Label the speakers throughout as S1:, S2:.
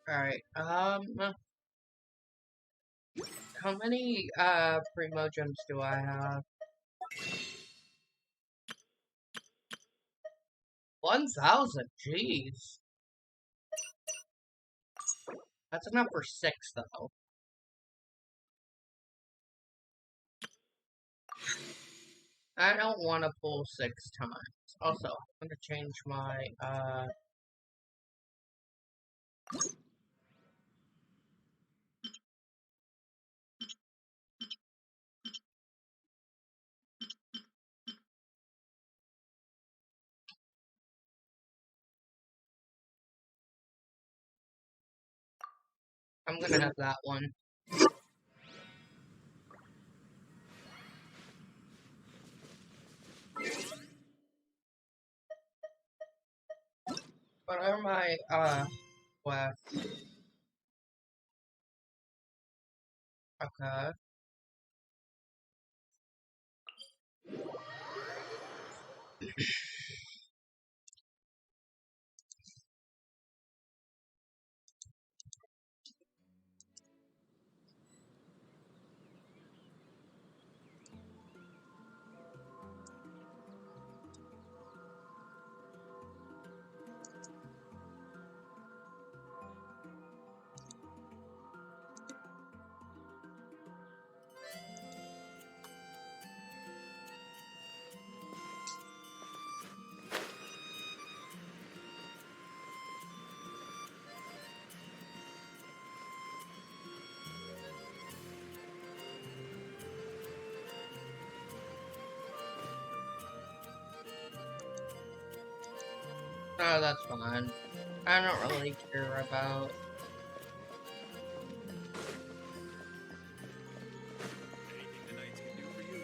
S1: Alright, how many, Primo gems do I have? 1,000, jeez. That's enough for 6, though. I don't want to pull 6 times. Also, I'm gonna change my, I'm gonna have that one. What are my, quests? Okay. Oh, that's fine. I don't really care about...
S2: Anything the knights can do for you?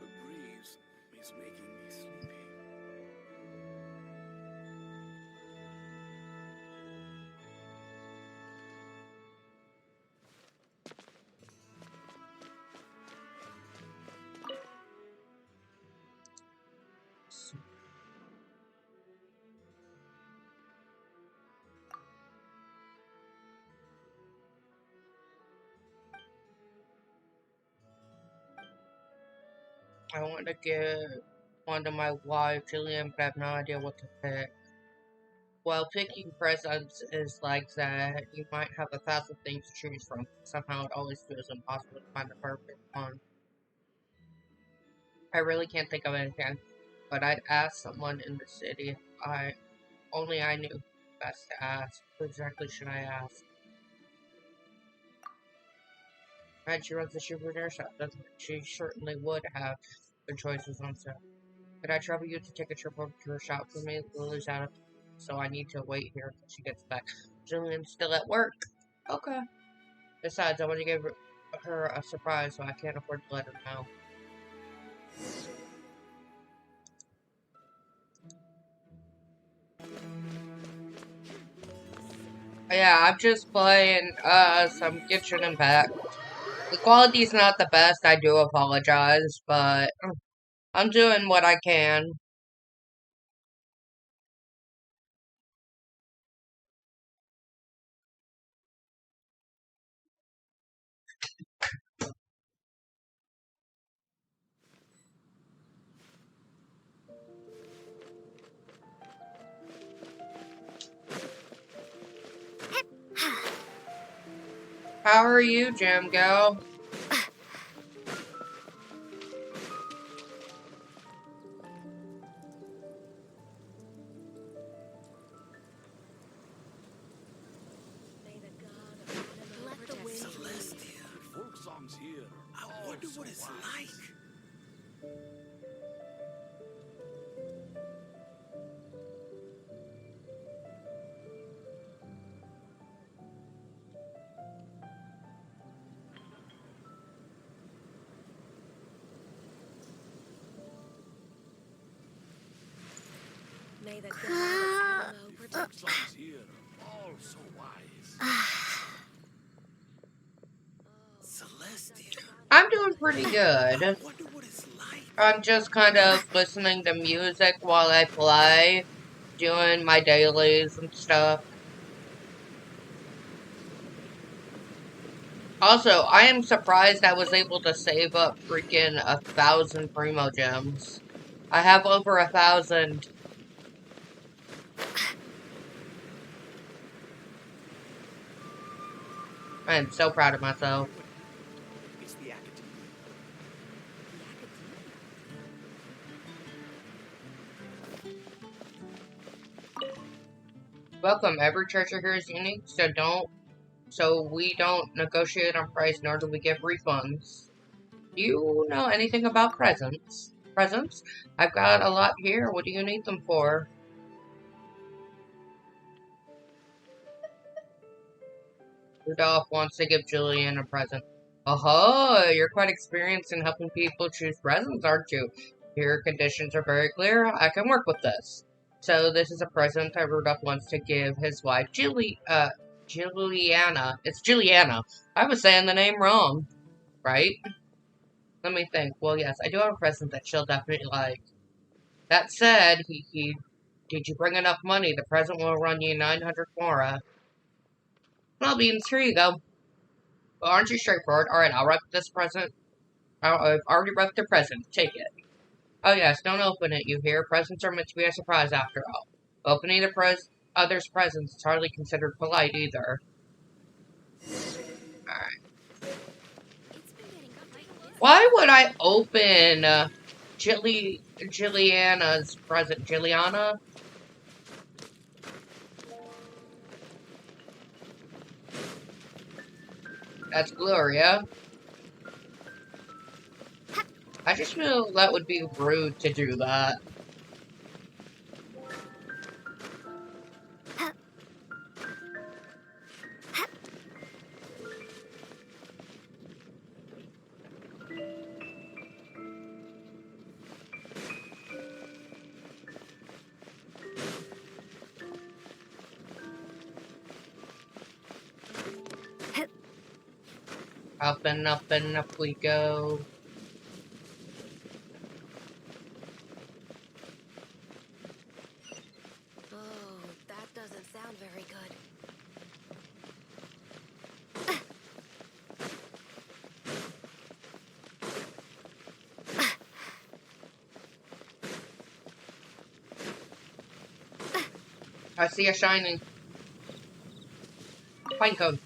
S2: The breeze is making me sleepy.
S1: I want to give one to my wife, Jillian, but I have no idea what to pick. Well, picking presents is like that. You might have 1,000 things to choose from. Somehow it always feels impossible to find the perfect one. I really can't think of anything, but I'd ask someone in the city if I knew best to ask. Who exactly should I ask? Right, she runs the souvenir shop, doesn't she? She certainly would have the choices on sale. Could I trouble you to take a trip over to her shop for me? Lily's out of, so I need to wait here until she gets back. Jillian's still at work. Okay. Besides, I want to give her a surprise, so I can't afford to let her know. Yeah, I'm just playing some Kitchen Impact. The quality's not the best, I do apologize, but I'm doing what I can. How are you, Jim Go?
S2: what it's like.
S3: May the God of Sumeru protect you.
S2: Ones here are all so wise. Celestia.
S1: I'm doing pretty good.
S2: I wonder what it's like.
S1: I'm just kind of listening to music while I play, doing my dailies and stuff. Also, I am surprised I was able to save up freaking 1,000 Primo Gems. I have over 1,000. I am so proud of myself.
S2: It's the Academy.
S1: Welcome. Every treasure here is unique, so we don't negotiate on price, nor do we give refunds. Do you know anything about presents? Presents? I've got a lot here. What do you need them for? Rudolph wants to give Julian a present. Oh, you're quite experienced in helping people choose presents, aren't you? Your conditions are very clear. I can work with this. So this is a present that Rudolph wants to give his wife, Juliana. It's Juliana. I was saying the name wrong, right? Let me think. Well, yes, I do have a present that she'll definitely like. That said, did you bring enough money? The present will run you 900 Mora. Well, beans, here you go. Well, aren't you straightforward? Alright, I'll wrap this present. I've already wrapped the present. Take it. Oh yes, don't open it, you hear? Presents are meant to be a surprise after all. Opening other's presents is hardly considered polite either. Alright. Why would I open Juliana's present? Juliana? That's Gloria. I just feel that would be rude to do that. Up and up and up we go.
S3: Oh, that doesn't sound very good.
S1: I see a shining pine cone.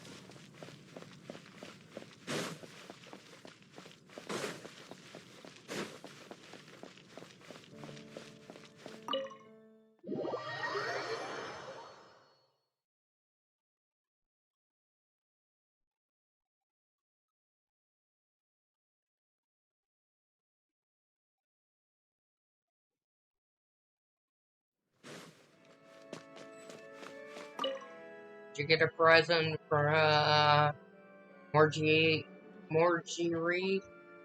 S1: Did you get a present for Morgieri?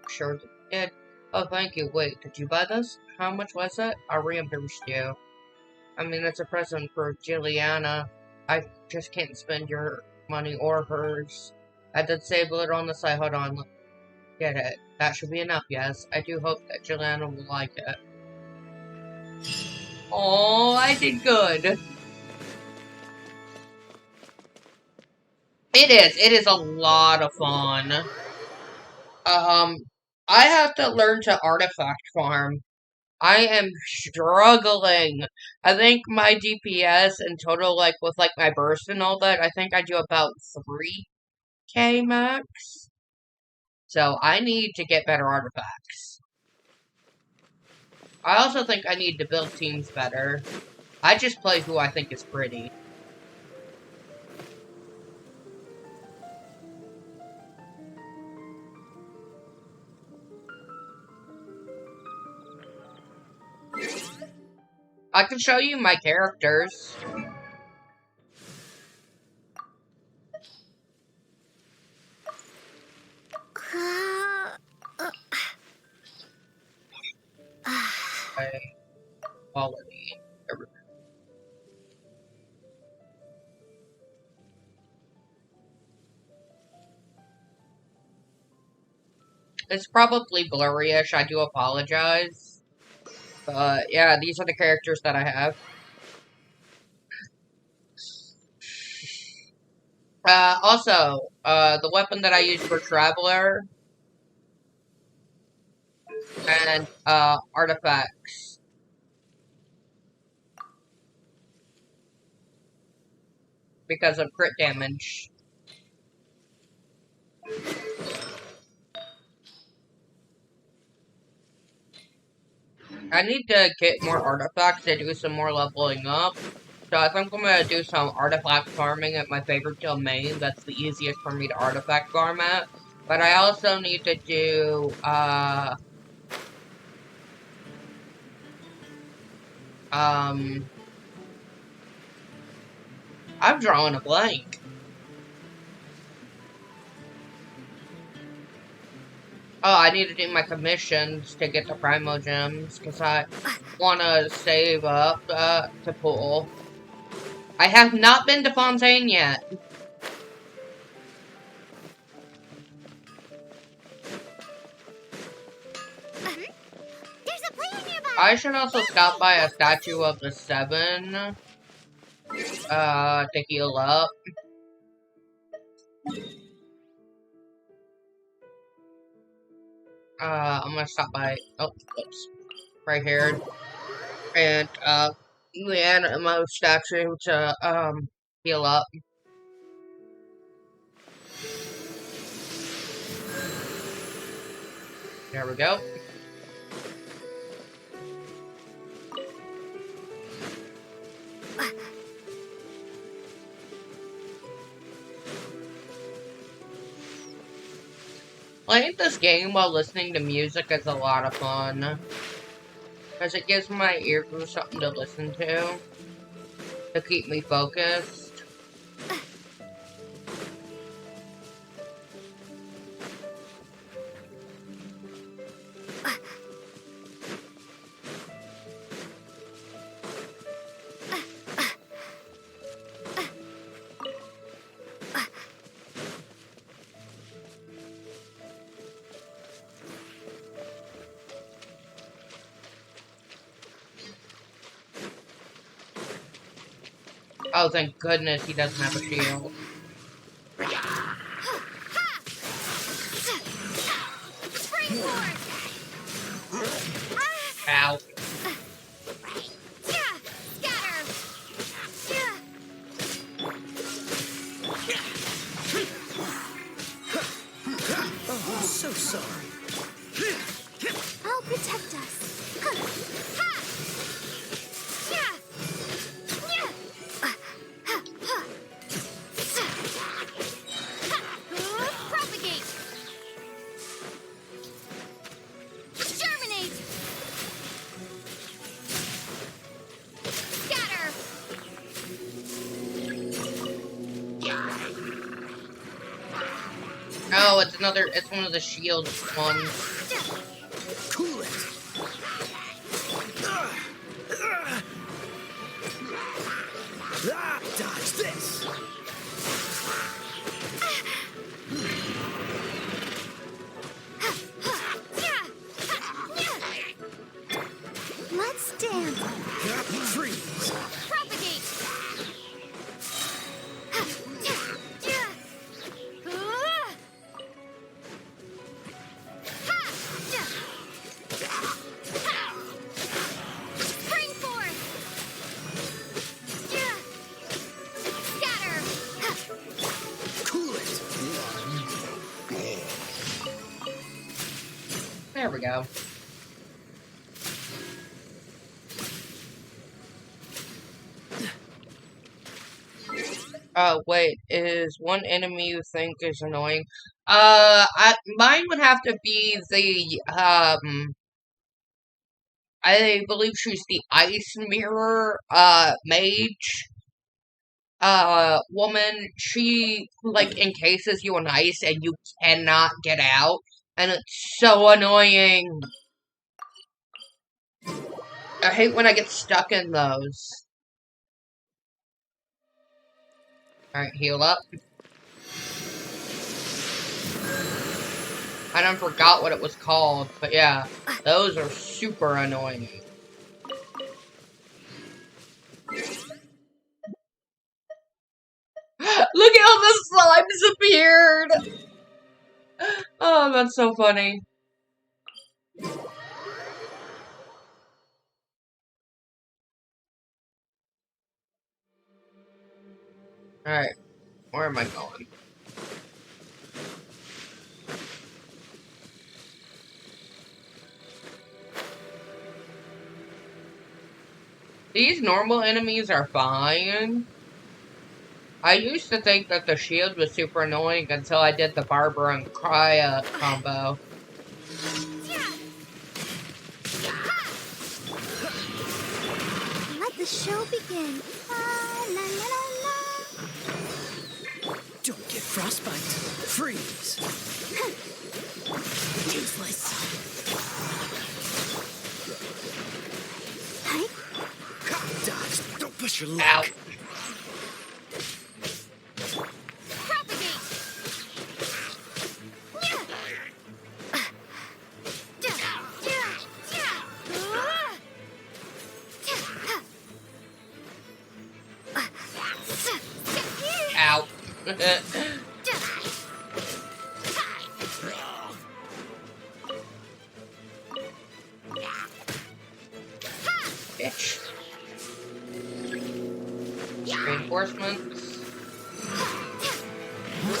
S1: Sure did. Oh, thank you. Wait, did you buy this? How much was it? I reimbursed you. I mean, it's a present for Juliana. I just can't spend your money or hers. I did save a little on the side. Hold on. Get it. That should be enough, yes. I do hope that Juliana will like it. Oh, I did good. It is. It is a lot of fun. I have to learn to artifact farm. I am struggling. I think my DPS in total, like with like my burst and all that, I think I do about 3k max. So I need to get better artifacts. I also think I need to build teams better. I just play who I think is pretty. I can show you my characters. Okay, quality. It's probably blurry-ish, I do apologize. But yeah, these are the characters that I have. Also, the weapon that I use for Traveler and artifacts. Because of crit damage. I need to get more artifacts to do some more leveling up. So I think I'm gonna do some artifact farming at my favorite domain. That's the easiest for me to artifact farm at. But I also need to do, I'm drawing a blank. Oh, I need to do my commissions to get the Primo Gems, because I want to save up, to pull. I have not been to Fontaine yet.
S3: There's a plane nearby.
S1: I should also stop by a Statue of the Seven, to heal up. I'm gonna stop by, oh, whoops, right here, and, Leanne statue to, heal up. There we go. Playing this game while listening to music is a lot of fun. Because it gives my ears something to listen to keep me focused. Oh, thank goodness he doesn't have a shield. Ow.
S2: Oh, I'm so sorry.
S3: I'll protect us. Propagate. Germinate. Scatter.
S1: Oh, it's one of the shield ones.
S2: Cool it. Dodge this.
S3: Let's dance.
S2: Freeze.
S3: Propagate. Spring forth. Scatter.
S2: Cool it.
S1: There we go. Wait, is one enemy you think is annoying? Mine would have to be the, I believe she's the ice mirror, mage, woman. She, like, encases you in ice and you cannot get out. And it's so annoying. I hate when I get stuck in those. Alright, heal up. I done forgot what it was called, but yeah, those are super annoying. Look at how the slime disappeared! Oh, that's so funny. Alright, where am I going? These normal enemies are fine. I used to think that the shield was super annoying until I did the Barber and Krya combo.
S3: Let the show begin. La, la, la, la, la.
S4: Don't get frostbite. Freeze. Useless.
S3: Hi.
S4: Dodge. Don't push your luck.
S1: Ow.
S3: Propagate.
S1: Ow. Bitch. Reinforcements.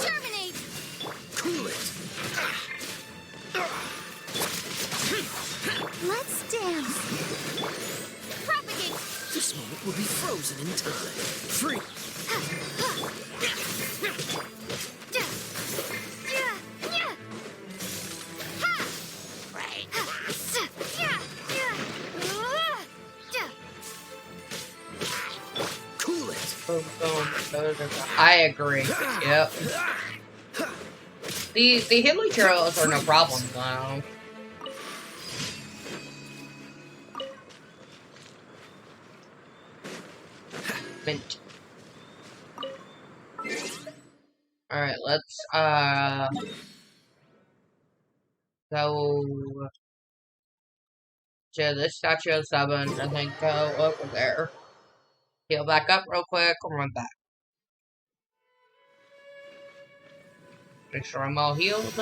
S3: Terminate.
S4: Cool it.
S3: Let's dance. Propagate.
S4: This moment will be frozen in time. Free. Cool it.
S1: Boom, boom. I agree. Yep. The healing trails are no problem though. Mint. Alright, let's go to this statue of 7 and then go over there. Heal back up real quick and run back. Make sure I'm all healed.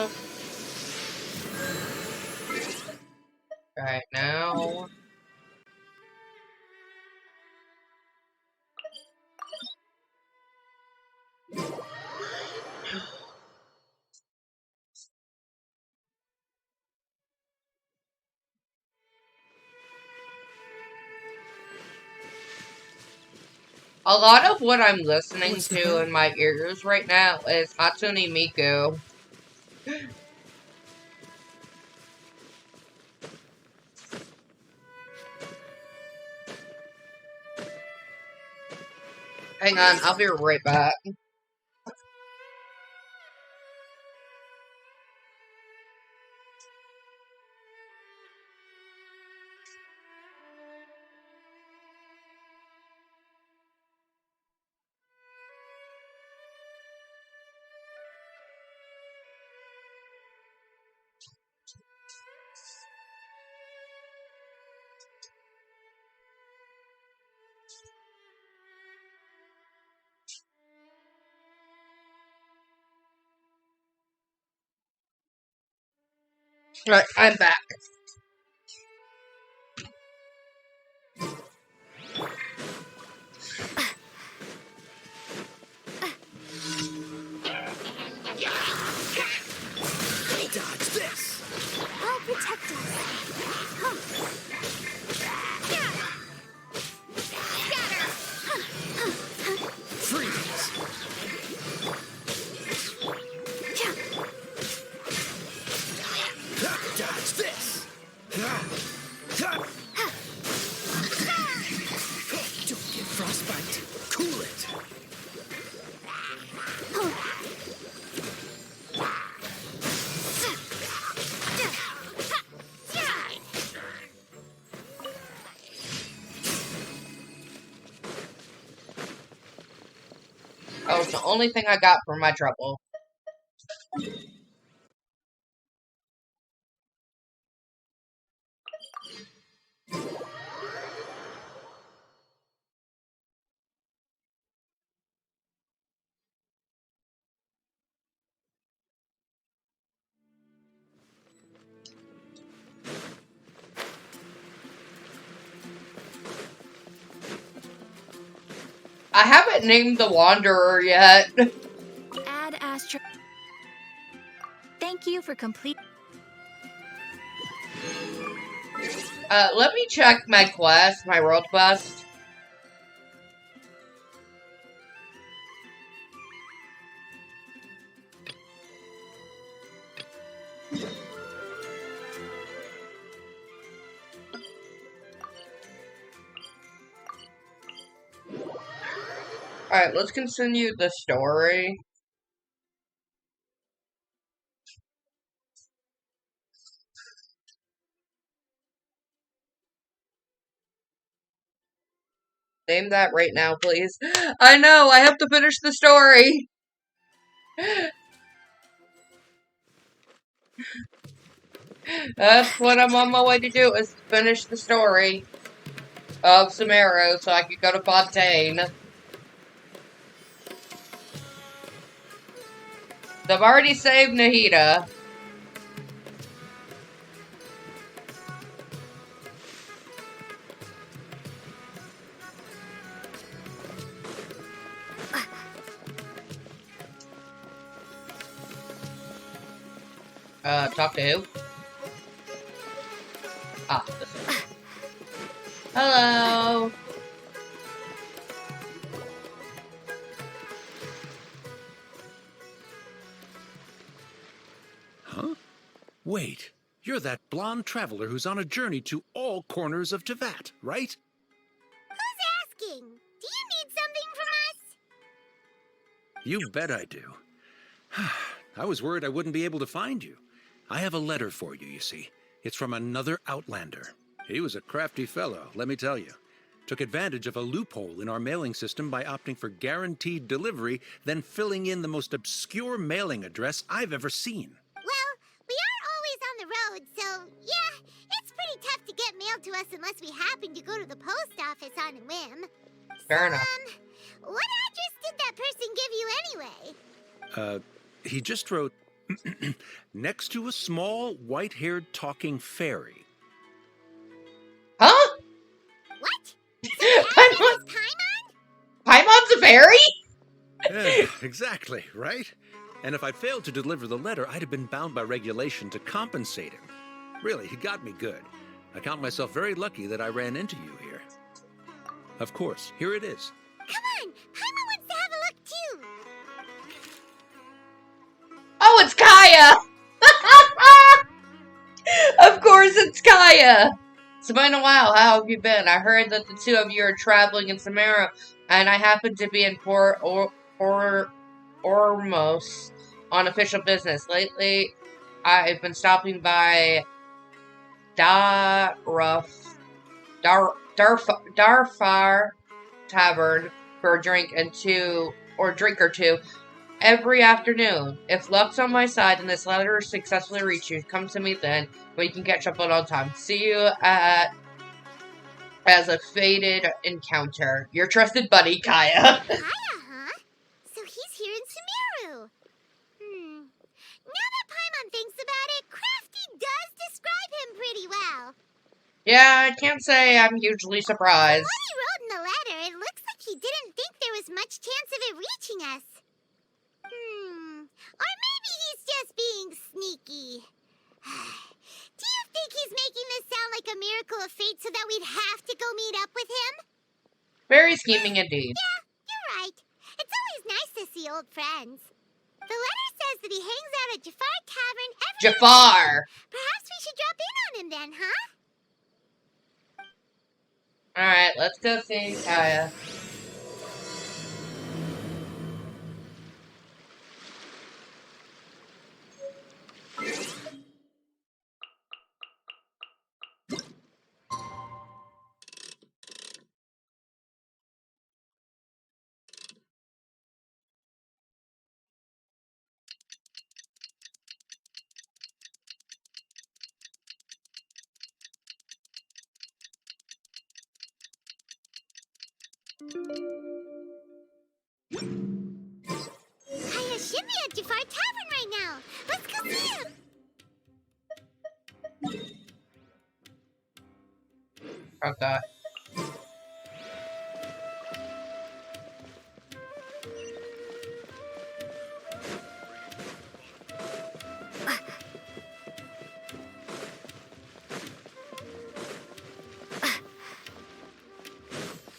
S1: Right now. A lot of what I'm listening to in my ears right now is Hatsune Miku. Hang on, I'll be right back. Right, I'm back.
S4: Dodge this.
S3: I'll protect us. Huh. Scatter.
S4: Freeze. Dodge this.
S1: That was the only thing I got for my trouble. I haven't named the Wanderer yet.
S3: Add Astro. Thank you for complete.
S1: Let me check my quest, my world quest. Alright, let's continue the story. Name that right now, please. I know, I have to finish the story. That's what I'm on my way to do, is finish the story of Sumeru so I can go to Fontaine. I've already saved Nahida. Talk to who? Ah, this one. Hello.
S5: Huh? Wait, you're that blonde traveler who's on a journey to all corners of Tevat, right?
S3: Who's asking? Do you need something from us?
S5: You bet I do. I was worried I wouldn't be able to find you. I have a letter for you, you see. It's from another Outlander. He was a crafty fellow, let me tell you. Took advantage of a loophole in our mailing system by opting for guaranteed delivery, then filling in the most obscure mailing address I've ever seen.
S3: Well, we aren't always on the road, so yeah, it's pretty tough to get mail to us unless we happen to go to the post office on a whim.
S1: Fair enough.
S3: What address did that person give you anyway?
S5: He just wrote, next to a small, white-haired talking fairy.
S1: Huh?
S3: What? So the address is Paimon?
S1: Paimon's a fairy?
S5: Yeah, exactly, right? And if I failed to deliver the letter, I'd have been bound by regulation to compensate him. Really, he got me good. I count myself very lucky that I ran into you here. Of course, here it is.
S3: Come on, Paimon wants to have a look too.
S1: Oh, it's Kaya! Of course it's Kaya! It's been a while. How have you been? I heard that the two of you are traveling in Sumeru, and I happen to be in Port Ormos on official business. Lately, I've been stopping by Darfar Tavern for a drink or two every afternoon. If luck's on my side and this letter successfully reaches you, come to me then. We can catch up on all time. See you at as a fated encounter. Your trusted buddy, Kaya.
S3: Kaya, huh? So he's here in Sumeru. Now that Paimon thinks about it, Crafty does describe him pretty well.
S1: Yeah, I can't say I'm hugely surprised.
S3: From what he wrote in the letter, it looks like he didn't think there was much chance of it reaching us. Or maybe he's just being sneaky. Do you think he's making this sound like a miracle of fate so that we'd have to go meet up with him?
S1: Very scheming indeed.
S3: Yeah, you're right. It's always nice to see old friends. The letter says that he hangs out at Jafar Tavern every
S1: Jafar!
S3: afternoon. Perhaps we should drop in on him then, huh?
S1: Alright, let's go see Kaya.
S3: Kaya should be at Jafar Tavern right now. Let's go see him.
S1: Okay.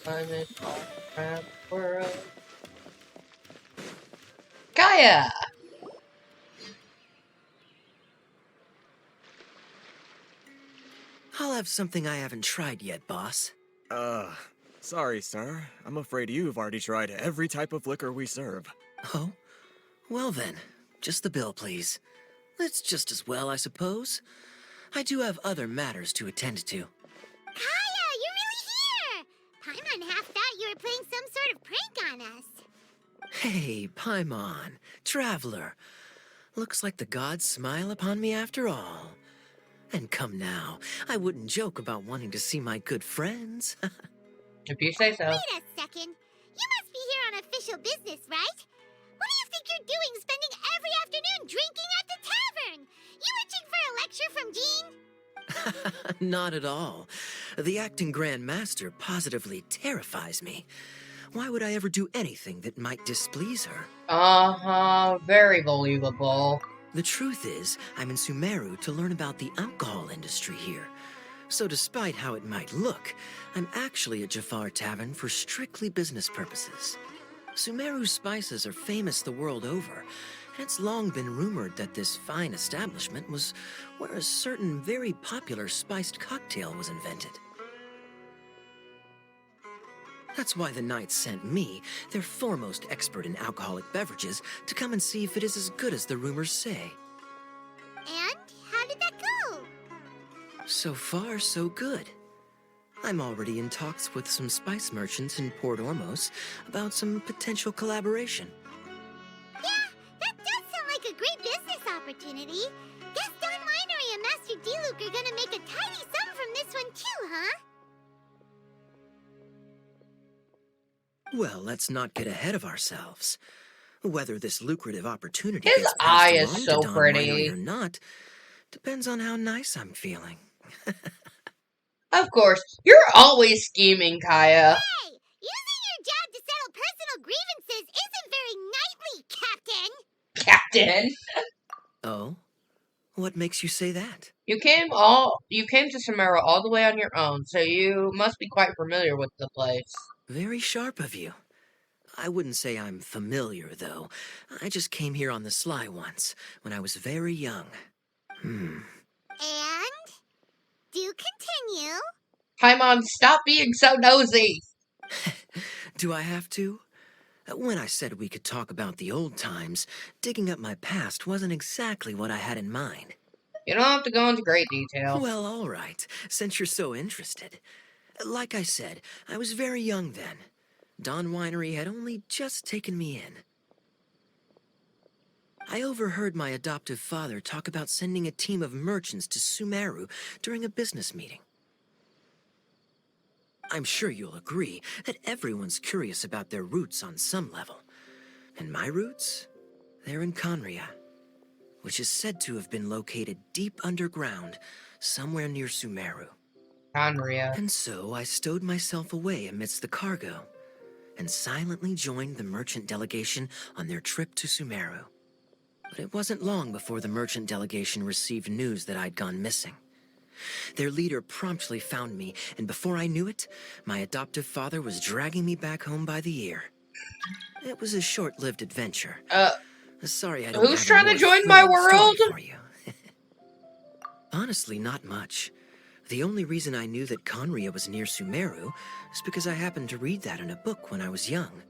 S1: I'm in all around the world. Kaya!
S4: I'll have something I haven't tried yet, boss.
S6: Sorry, sir. I'm afraid you've already tried every type of liquor we serve.
S4: Oh? Well then, just the bill, please. It's just as well, I suppose. I do have other matters to attend to.
S3: Kaya, you're really here. Paimon half thought you were playing some sort of prank on us.
S4: Hey, Paimon, traveler. Looks like the gods smile upon me after all. And come now, I wouldn't joke about wanting to see my good friends.
S1: If you say so.
S3: Wait a second. You must be here on official business, right? What do you think you're doing spending every afternoon drinking at the tavern? You itching for a lecture from Jean?
S4: Not at all. The acting Grand Master positively terrifies me. Why would I ever do anything that might displease her?
S1: Very believable.
S4: The truth is, I'm in Sumeru to learn about the alcohol industry here. So despite how it might look, I'm actually at Jafar Tavern for strictly business purposes. Sumeru spices are famous the world over, and it's long been rumored that this fine establishment was where a certain very popular spiced cocktail was invented. That's why the Knights sent me, their foremost expert in alcoholic beverages, to come and see if it is as good as the rumors say.
S3: And how did that go?
S4: So far, so good. I'm already in talks with some spice merchants in Port Ormos about some potential collaboration.
S3: Yeah, that does sound like a great business opportunity. Guess Don Winery and Master D-Luke are gonna make a tidy sum from this one too, huh?
S4: Well, let's not get ahead of ourselves. Whether this lucrative opportunity
S1: His
S4: gets
S1: eye
S4: passed
S1: is
S4: along
S1: so
S4: to Don
S1: pretty.
S4: Winery or not depends on how nice I'm feeling.
S1: Of course, you're always scheming, Kaya.
S3: Hey, using your job to settle personal grievances isn't very knightly, Captain.
S1: Captain.
S4: Oh? What makes you say that?
S1: You came to Sumeru all the way on your own, so you must be quite familiar with the place.
S4: Very sharp of you. I wouldn't say I'm familiar, though. I just came here on the sly once, when I was very young.
S3: And? Do continue.
S1: Paimon, stop being so nosy.
S4: Do I have to? When I said we could talk about the old times, digging up my past wasn't exactly what I had in mind.
S1: You don't have to go into great detail.
S4: Well, all right, since you're so interested. Like I said, I was very young then. Don Winery had only just taken me in. I overheard my adoptive father talk about sending a team of merchants to Sumeru during a business meeting. I'm sure you'll agree that everyone's curious about their roots on some level. And my roots? They're in Conria, which is said to have been located deep underground, somewhere near Sumeru.
S1: Conria.
S4: And so I stowed myself away amidst the cargo, and silently joined the merchant delegation on their trip to Sumeru. But it wasn't long before the merchant delegation received news that I'd gone missing. Their leader promptly found me, and before I knew it, my adoptive father was dragging me back home by the ear. It was a short-lived adventure. Sorry I don't
S1: Who's
S4: have a
S1: trying to
S4: more
S1: join my
S4: thrilling story
S1: world?
S4: for you. Honestly, not much. The only reason I knew that Conria was near Sumeru is because I happened to read that in a book when I was young.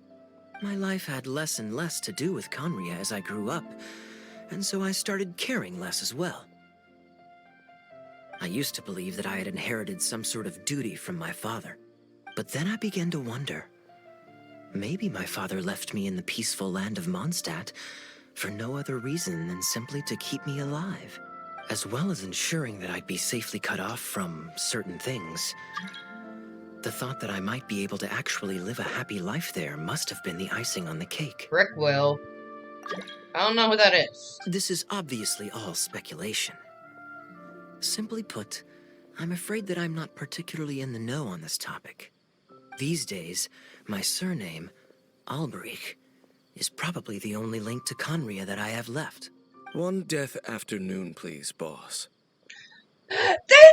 S4: My life had less and less to do with Conria as I grew up, and so I started caring less as well. I used to believe that I had inherited some sort of duty from my father, but then I began to wonder. Maybe my father left me in the peaceful land of Mondstadt for no other reason than simply to keep me alive, as well as ensuring that I'd be safely cut off from certain things. The thought that I might be able to actually live a happy life there must have been the icing on the cake.
S1: Rick will. I don't know who that is.
S4: This is obviously all speculation. Simply put, I'm afraid that I'm not particularly in the know on this topic. These days, my surname, Alberich, is probably the only link to Conria that I have left.
S2: One death afternoon, please, boss.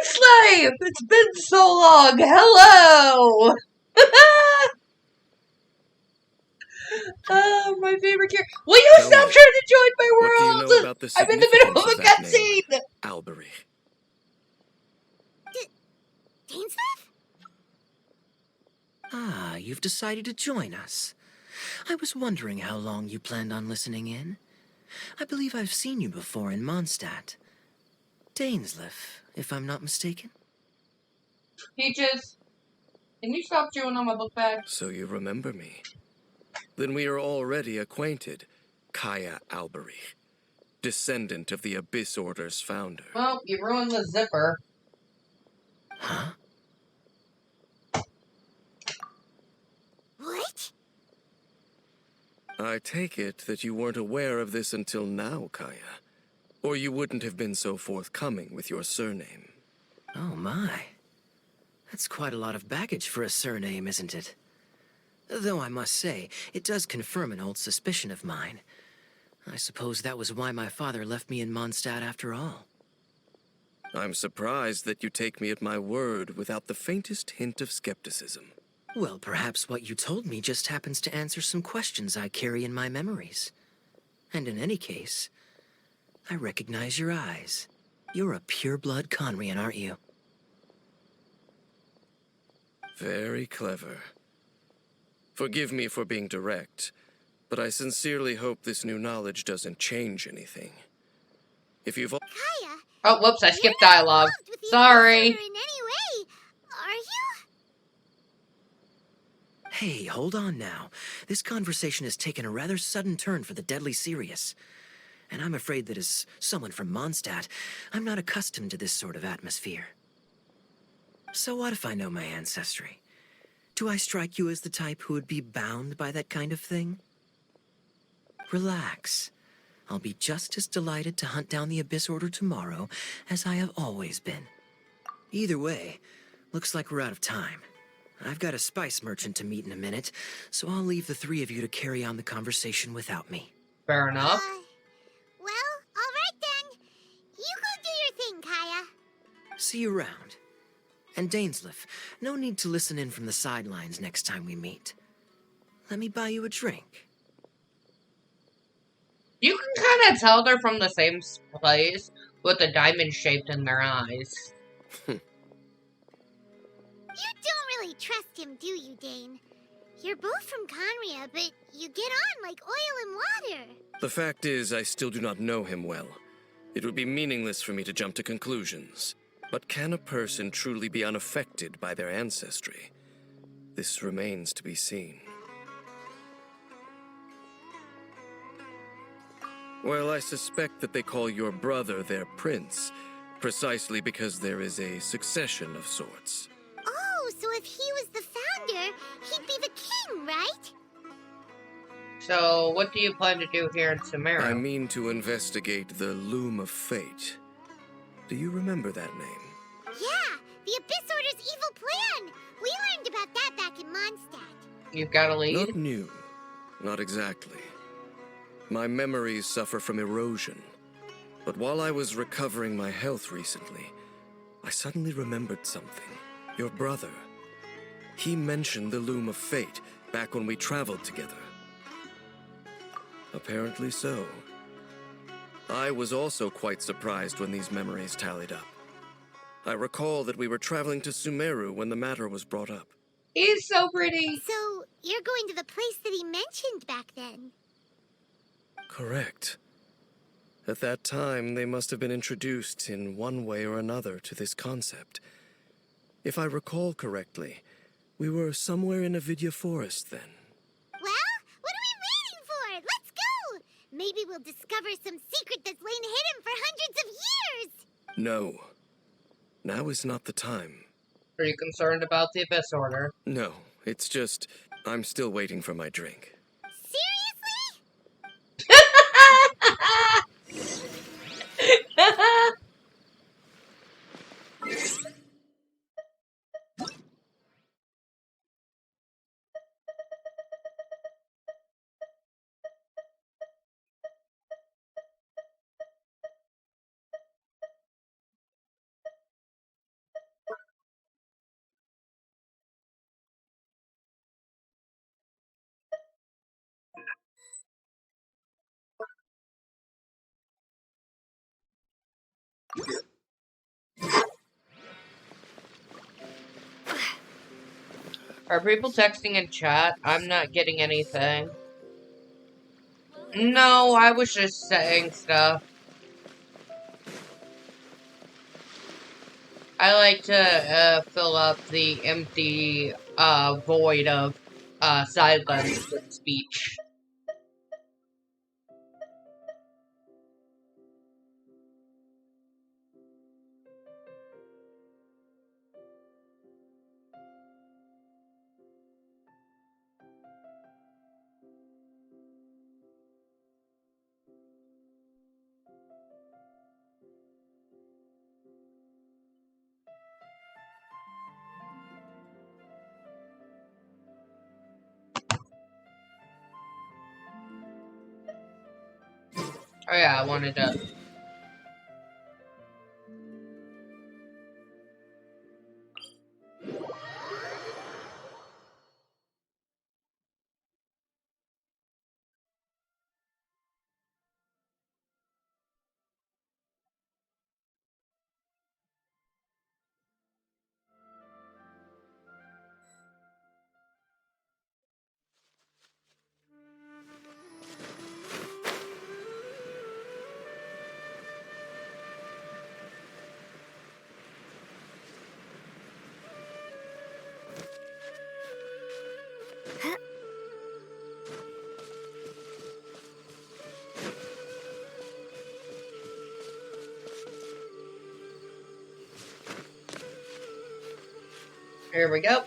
S1: Slave! It's been so long! Hello! Oh, my favorite character. Will you
S2: Tell
S1: stop
S2: me,
S1: trying to join my
S2: What do you
S1: world?
S2: know about the
S1: I'm in the middle of a
S2: significance that name,
S1: cutscene!
S2: Alberich?
S3: Dainsleif?
S4: Ah, you've decided to join us. I was wondering how long you planned on listening in. I believe I've seen you before in Mondstadt. Dainsleif, if I'm not mistaken.
S1: Peaches, can you stop chewing on my book bag?
S2: So you remember me. Then we are already acquainted. Kaya Alberich, descendant of the Abyss Order's founder.
S1: Well, you ruined the zipper.
S4: Huh?
S3: What?
S2: I take it that you weren't aware of this until now, Kaya. Or you wouldn't have been so forthcoming with your surname.
S4: Oh my. That's quite a lot of baggage for a surname, isn't it? Though I must say, it does confirm an old suspicion of mine. I suppose that was why my father left me in Mondstadt after all.
S2: I'm surprised that you take me at my word without the faintest hint of skepticism.
S4: Well, perhaps what you told me just happens to answer some questions I carry in my memories. And in any case, I recognize your eyes. You're a pure-blood Conrian, aren't you?
S2: Very clever. Forgive me for being direct, but I sincerely hope this new knowledge doesn't change anything. If you've
S3: Kaya?
S1: Oh, whoops, I
S3: You're
S1: skipped
S3: not
S1: dialogue.
S3: involved with the
S1: Sorry.
S3: Abyss Order in any way, are you?
S4: Hey, hold on now. This conversation has taken a rather sudden turn for the deadly serious. And I'm afraid that as someone from Mondstadt, I'm not accustomed to this sort of atmosphere. So what if I know my ancestry? Do I strike you as the type who would be bound by that kind of thing? Relax. I'll be just as delighted to hunt down the Abyss Order tomorrow as I have always been. Either way, looks like we're out of time. I've got a spice merchant to meet in a minute, so I'll leave the three of you to carry on the conversation without me.
S1: Fair enough.
S3: Well, all right then. You go do your thing, Kaya.
S4: See you around. And Dainsleif, no need to listen in from the sidelines next time we meet. Let me buy you a drink.
S1: You can kind of tell they're from the same place with a diamond shaped in their eyes.
S3: You don't really trust him, do you, Dane? You're both from Conria, but you get on like oil and water.
S2: The fact is, I still do not know him well. It would be meaningless for me to jump to conclusions. But can a person truly be unaffected by their ancestry? This remains to be seen. Well, I suspect that they call your brother their prince, precisely because there is a succession of sorts.
S3: Oh, so if he was the founder, he'd be the king, right?
S1: So, what do you plan to do here in Sumeru?
S2: I mean to investigate the Loom of Fate. Do you remember that name?
S3: Yeah, the Abyss Order's evil plan. We learned about that back in Mondstadt.
S1: You've got a lead?
S2: Not new. Not exactly. My memories suffer from erosion. But while I was recovering my health recently, I suddenly remembered something. Your brother. He mentioned the Loom of Fate back when we traveled together. Apparently so. I was also quite surprised when these memories tallied up. I recall that we were traveling to Sumeru when the matter was brought up.
S1: He's so pretty.
S3: So, you're going to the place that he mentioned back then?
S2: Correct. At that time, they must have been introduced in one way or another to this concept. If I recall correctly, we were somewhere in Avidya Forest then.
S3: Well, what are we waiting for? Let's go! Maybe we'll discover some secret that's lain hidden for hundreds of years!
S2: No. Now is not the time.
S1: Are you concerned about the Abyss Order?
S2: No, it's just I'm still waiting for my drink.
S3: Seriously?
S1: Are people texting in chat? I'm not getting anything. No, I was just saying stuff. I like to fill up the empty void of silence with speech. Oh yeah, I wanted to. Here we go.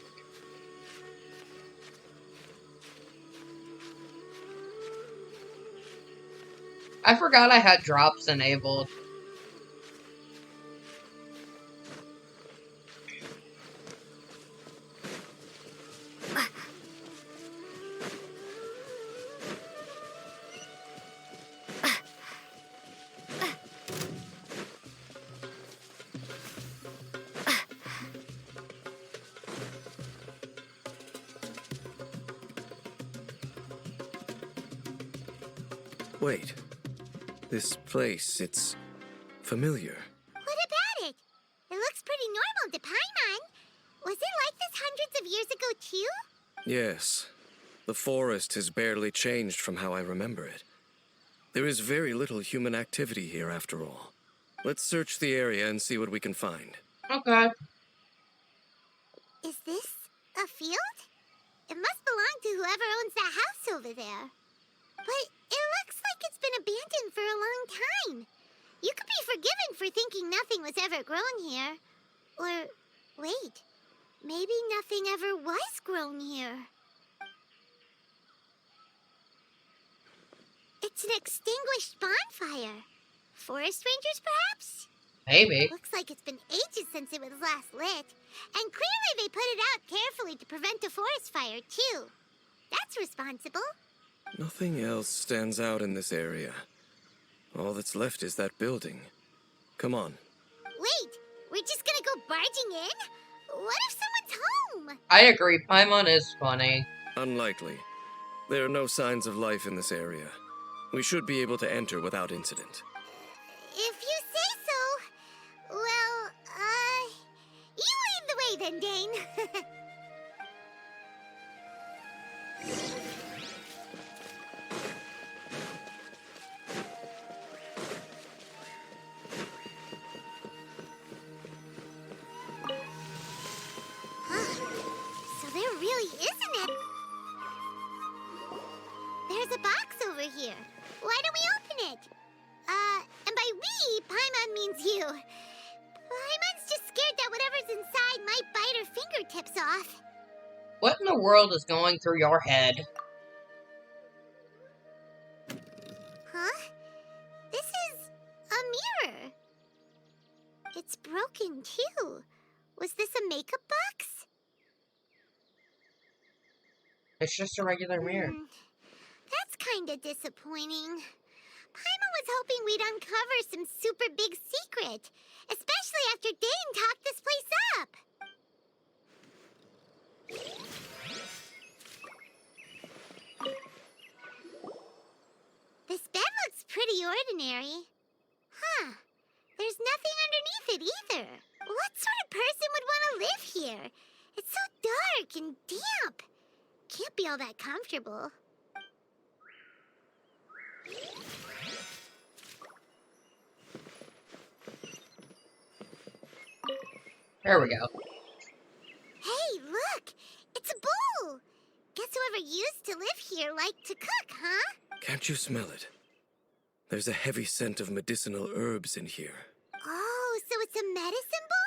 S1: I forgot I had drops enabled.
S2: Wait. This place, it's familiar.
S3: What about it? It looks pretty normal to Paimon. Was it like this hundreds of years ago, too?
S2: Yes. The forest has barely changed from how I remember it. There is very little human activity here after all. Let's search the area and see what we can find.
S1: Okay.
S3: Is this a field? It must belong to whoever owns that house over there. But it looks like it's been abandoned for a long time. You could be forgiven for thinking nothing was ever grown here. Or, wait, maybe nothing ever was grown here. It's an extinguished bonfire. Forest rangers, perhaps?
S1: Maybe.
S3: Looks like it's been ages since it was last lit. And clearly they put it out carefully to prevent a forest fire, too. That's responsible.
S2: Nothing else stands out in this area. All that's left is that building. Come on.
S3: Wait, we're just gonna go barging in? What if someone's home?
S1: I agree, Paimon is funny.
S2: Unlikely. There are no signs of life in this area. We should be able to enter without incident.
S3: If you say so. Well, you lead the way then, Dane. So there really isn't it. There's a box over here. Why don't we open it? And by we, Paimon means you. Paimon's just scared that whatever's inside might bite or tips off.
S1: What in the world is going through your head?
S3: Huh? This is a mirror. It's broken, too. Was this a makeup box?
S1: It's just a regular mirror.
S3: That's kinda disappointing. Paimon was hoping we'd uncover some super big secret, especially after Dane talked this place up. This bed looks pretty ordinary. Huh. There's nothing underneath it either. What sort of person would want to live here? It's so dark and damp. Can't be all that comfortable.
S1: There we go.
S3: Hey, look! It's a bowl! Guess whoever used to live here liked to cook, huh?
S2: Can't you smell it? There's a heavy scent of medicinal herbs in here.
S3: Oh, so it's a medicine bowl?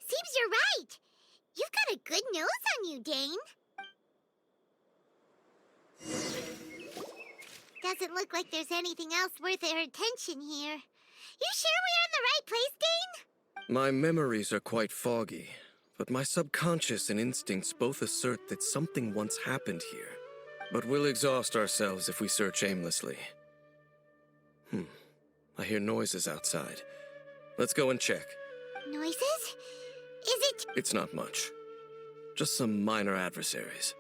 S3: Seems you're right. You've got a good nose on you, Dane. Doesn't look like there's anything else worth our attention here. You sure we're in the right place, Dane?
S2: My memories are quite foggy, but my subconscious and instincts both assert that something once happened here. But we'll exhaust ourselves if we search aimlessly. I hear noises outside. Let's go and check.
S3: Noises? Is it...
S2: It's not much. Just some minor adversaries.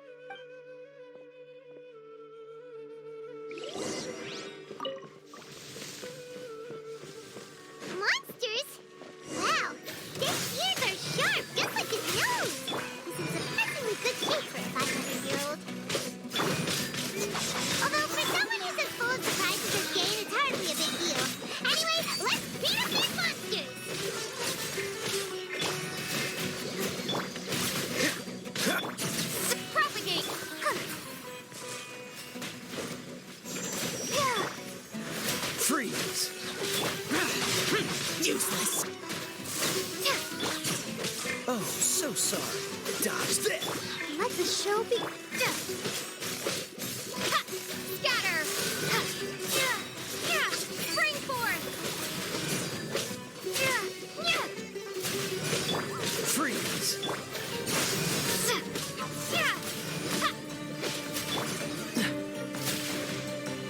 S3: monsters? Wow, Dane's ears are sharp, just like his nose. He's in surprisingly good shape for a 500-year-old. Although for someone who's as full of surprises as Dane, it's hardly a big deal. Anyway, let's beat up these monsters! Propagate!
S4: Freeze! Useless! Oh, so sorry. Dodge this!
S3: Let the show begin! Scatter! Spring forth!
S4: Freeze!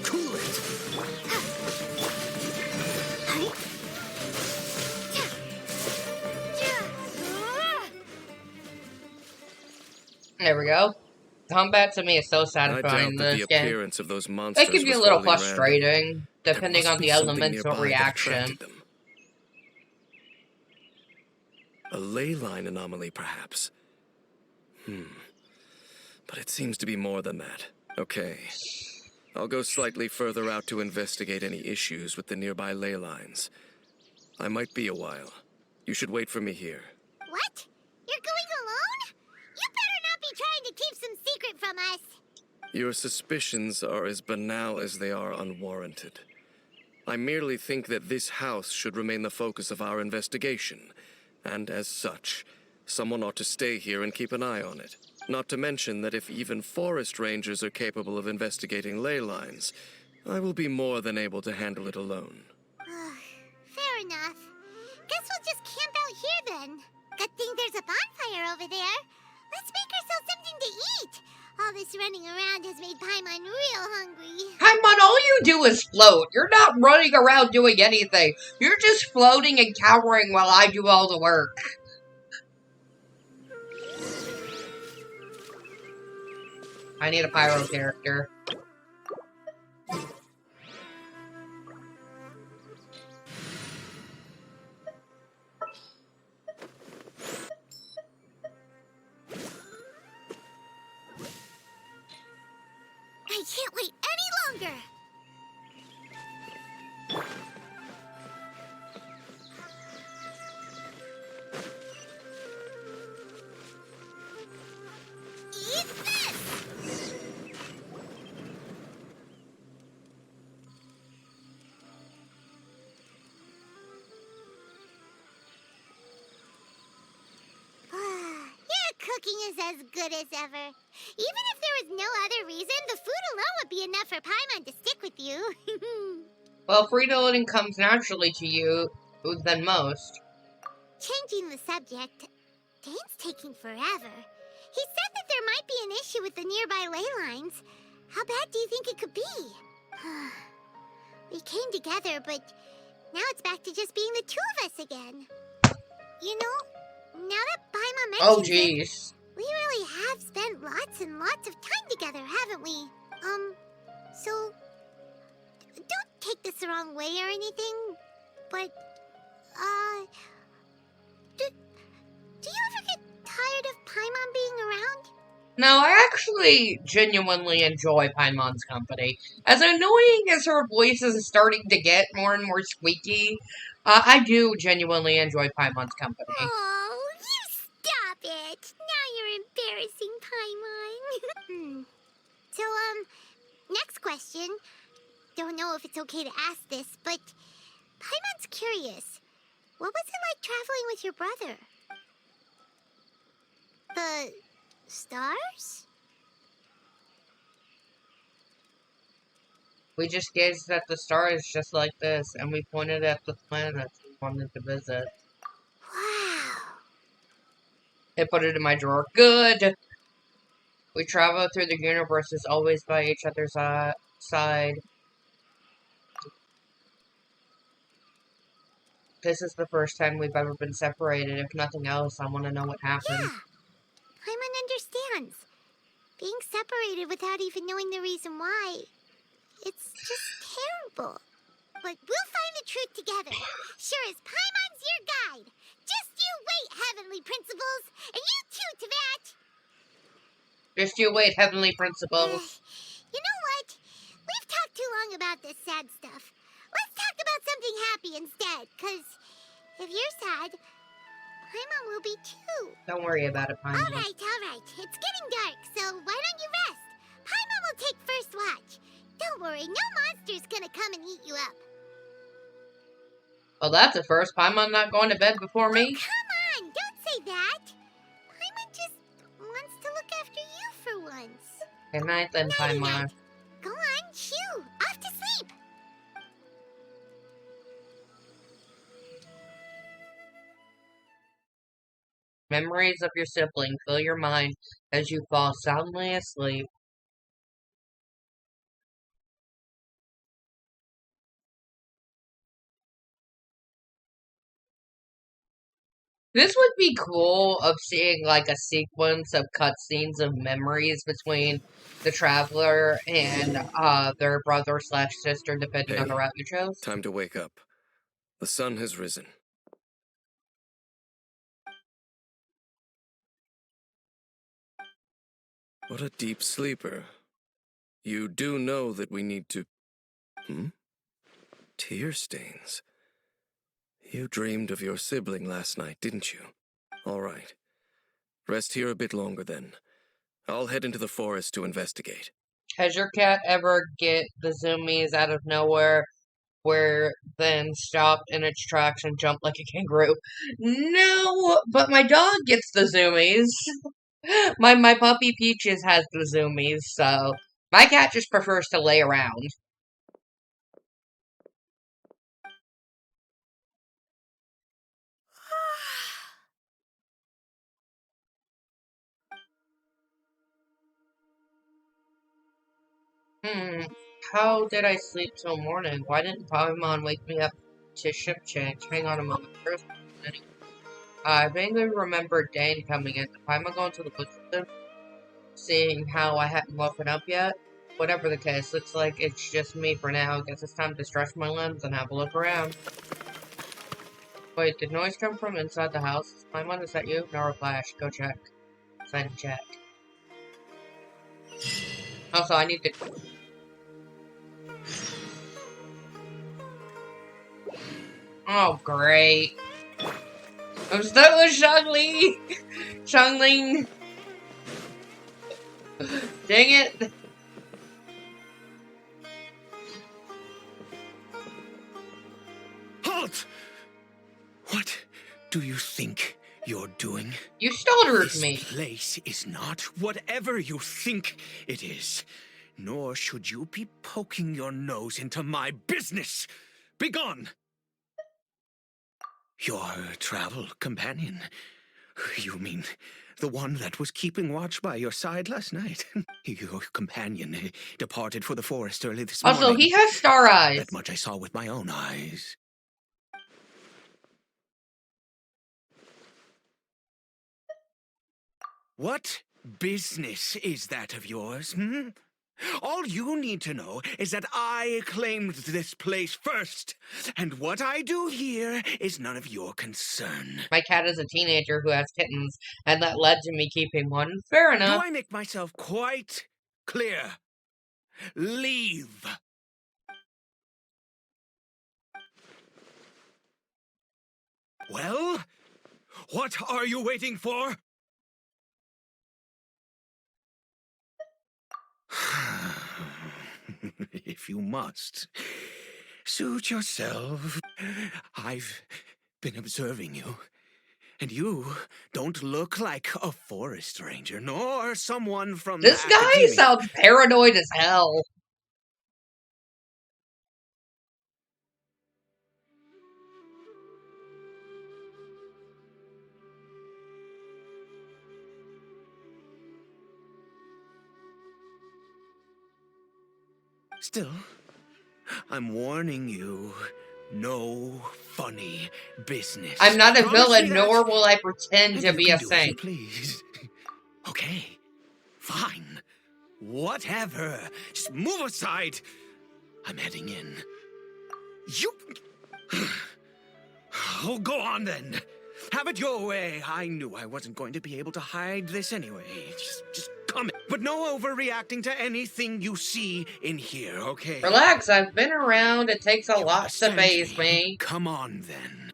S4: Cool it!
S1: There we go. Combat to me is so
S2: I
S1: satisfying
S2: doubt
S1: in
S2: that the
S1: this game.
S2: appearance of those monsters
S1: It can be a
S2: was
S1: little
S2: wholly random.
S1: frustrating,
S2: There
S1: depending
S2: must
S1: on
S2: be
S1: the
S2: something
S1: elemental
S2: nearby that
S1: reaction.
S2: attracted them. A ley line anomaly, perhaps. But it seems to be more than that. Okay. I'll go slightly further out to investigate any issues with the nearby ley lines. I might be a while. You should wait for me here.
S3: What? You're going alone? You better not be trying to keep some secret from us.
S2: Your suspicions are as banal as they are unwarranted. I merely think that this house should remain the focus of our investigation, and as such, someone ought to stay here and keep an eye on it. Not to mention that if even forest rangers are capable of investigating ley lines, I will be more than able to handle it alone.
S3: Fair enough. Guess we'll just camp out here then. Good thing there's a bonfire over there. Let's make ourselves something to eat. All this running around has made Paimon real hungry.
S1: Paimon, all you do is float. You're not running around doing anything. You're just floating and cowering while I do all the work. I need a pyro character.
S3: I can't wait any longer. Eat this! cooking is as good as ever. Even if there was no other reason, the food alone would be enough for Paimon to stick with you.
S1: Well, free-loading comes naturally to you than most.
S3: Changing the subject, Dane's taking forever. He said that there might be an issue with the nearby ley lines. How bad do you think it could be? We came together, but now it's back to just being the two of us again. You know, now that Paimon
S1: Oh,
S3: mentions it,
S1: jeez.
S3: we really have spent lots and lots of time together, haven't we? So don't take this the wrong way or anything, but, do you ever get tired of Paimon being around?
S1: No, I actually genuinely enjoy Paimon's company. As annoying as her voice is starting to get more and more squeaky, I do genuinely enjoy Paimon's company.
S3: Oh, you stop it! Now you're embarrassing, Paimon. So, next question. Don't know if it's okay to ask this, but Paimon's curious. What was it like traveling with your brother? The stars?
S1: We just gazed at the stars just like this, and we pointed at the planets we wanted to visit.
S3: Wow.
S1: I put it in my drawer. Good! We traveled through the universes always by each other's side. This is the first time we've ever been separated. If nothing else, I want to know what happened.
S3: Yeah. Paimon understands. Being separated without even knowing the reason why. It's just terrible. But we'll find the truth together. Sure as Paimon's your guide. Just you wait, Heavenly Principles. And you too, Teyvat.
S1: Just you wait, Heavenly Principles.
S3: You know what? We've talked too long about this sad stuff. Let's talk about something happy instead. Because if you're sad, Paimon will be too.
S1: Don't worry about it, Paimon.
S3: All right. It's getting dark, so why don't you rest? Paimon will take first watch. Don't worry, no monster's gonna come and eat you up.
S1: Well, that's a first. Paimon not going to bed before me?
S3: Oh, come on, don't say that. Paimon just wants to look after you for once.
S1: Good night then,
S3: Nighty
S1: Paimon.
S3: night. Go on, shoo, off to sleep.
S1: Memories of your sibling fill your mind as you fall soundly asleep. This would be cool of seeing like a sequence of cutscenes of memories between the traveler and their brother slash sister, depending on the
S2: Hey,
S1: route you chose.
S2: Time to wake up. The sun has risen. What a deep sleeper. You do know that we need to... Tear stains. You dreamed of your sibling last night, didn't you? All right. Rest here a bit longer then. I'll head into the forest to investigate.
S1: Has your cat ever get the zoomies out of nowhere where then stop in its tracks and jump like a kangaroo? No, but my dog gets the zoomies. My puppy Peaches has the zoomies, so my cat just prefers to lay around. How did I sleep till morning? Why didn't Paimon wake me up to ship change? Hang on a moment. First, I vaguely remembered Dane coming in. Did Paimon go into the woods with him? Seeing how I hadn't woken up yet? Whatever the case, looks like it's just me for now. Guess it's time to stretch my limbs and have a look around. Wait, did noise come from inside the house? Paimon, is that you? No reply. I should go check. Sign and check. Also, I need to... Oh, great. I'm stuck with Shangli! Shangling! Dang it!
S2: Halt! What do you think
S5: you're doing?
S1: You startled
S5: This
S1: me.
S5: place is not whatever you think it is. Nor should you be poking your nose into my business. Begone! Your travel companion. You mean the one that was keeping watch by your side last night? Your companion departed for the forest early this morning.
S1: Also, he has star eyes.
S5: That much I saw with my own eyes. What business is that of yours, hmm? All you need to know is that I claimed this place first, and what I do here is none of your concern.
S1: My cat is a teenager who has kittens, and that led to me keeping one. Fair enough.
S5: Do I make myself quite clear? Leave. Well, what are you waiting for? If you must, suit yourself. I've been observing you, and you don't look like a forest ranger, nor someone from
S1: This
S5: the
S1: guy
S5: academia.
S1: sounds paranoid as hell.
S5: Still, I'm warning you, no funny business.
S1: I'm not a
S5: Promise me
S1: villain,
S5: that,
S1: nor will I pretend
S5: and
S1: to
S5: you
S1: be
S5: can
S1: a
S5: do as you
S1: saint.
S5: please. Okay, fine. Whatever. Just move aside. I'm heading in. You... Oh, go on then. Have it your way. I knew I wasn't going to be able to hide this anyway. Just come in. But no overreacting to anything you see in here, okay?
S1: Relax, I've been around. It takes a
S5: You
S1: lot to
S5: understand
S1: phase me.
S5: Come on then.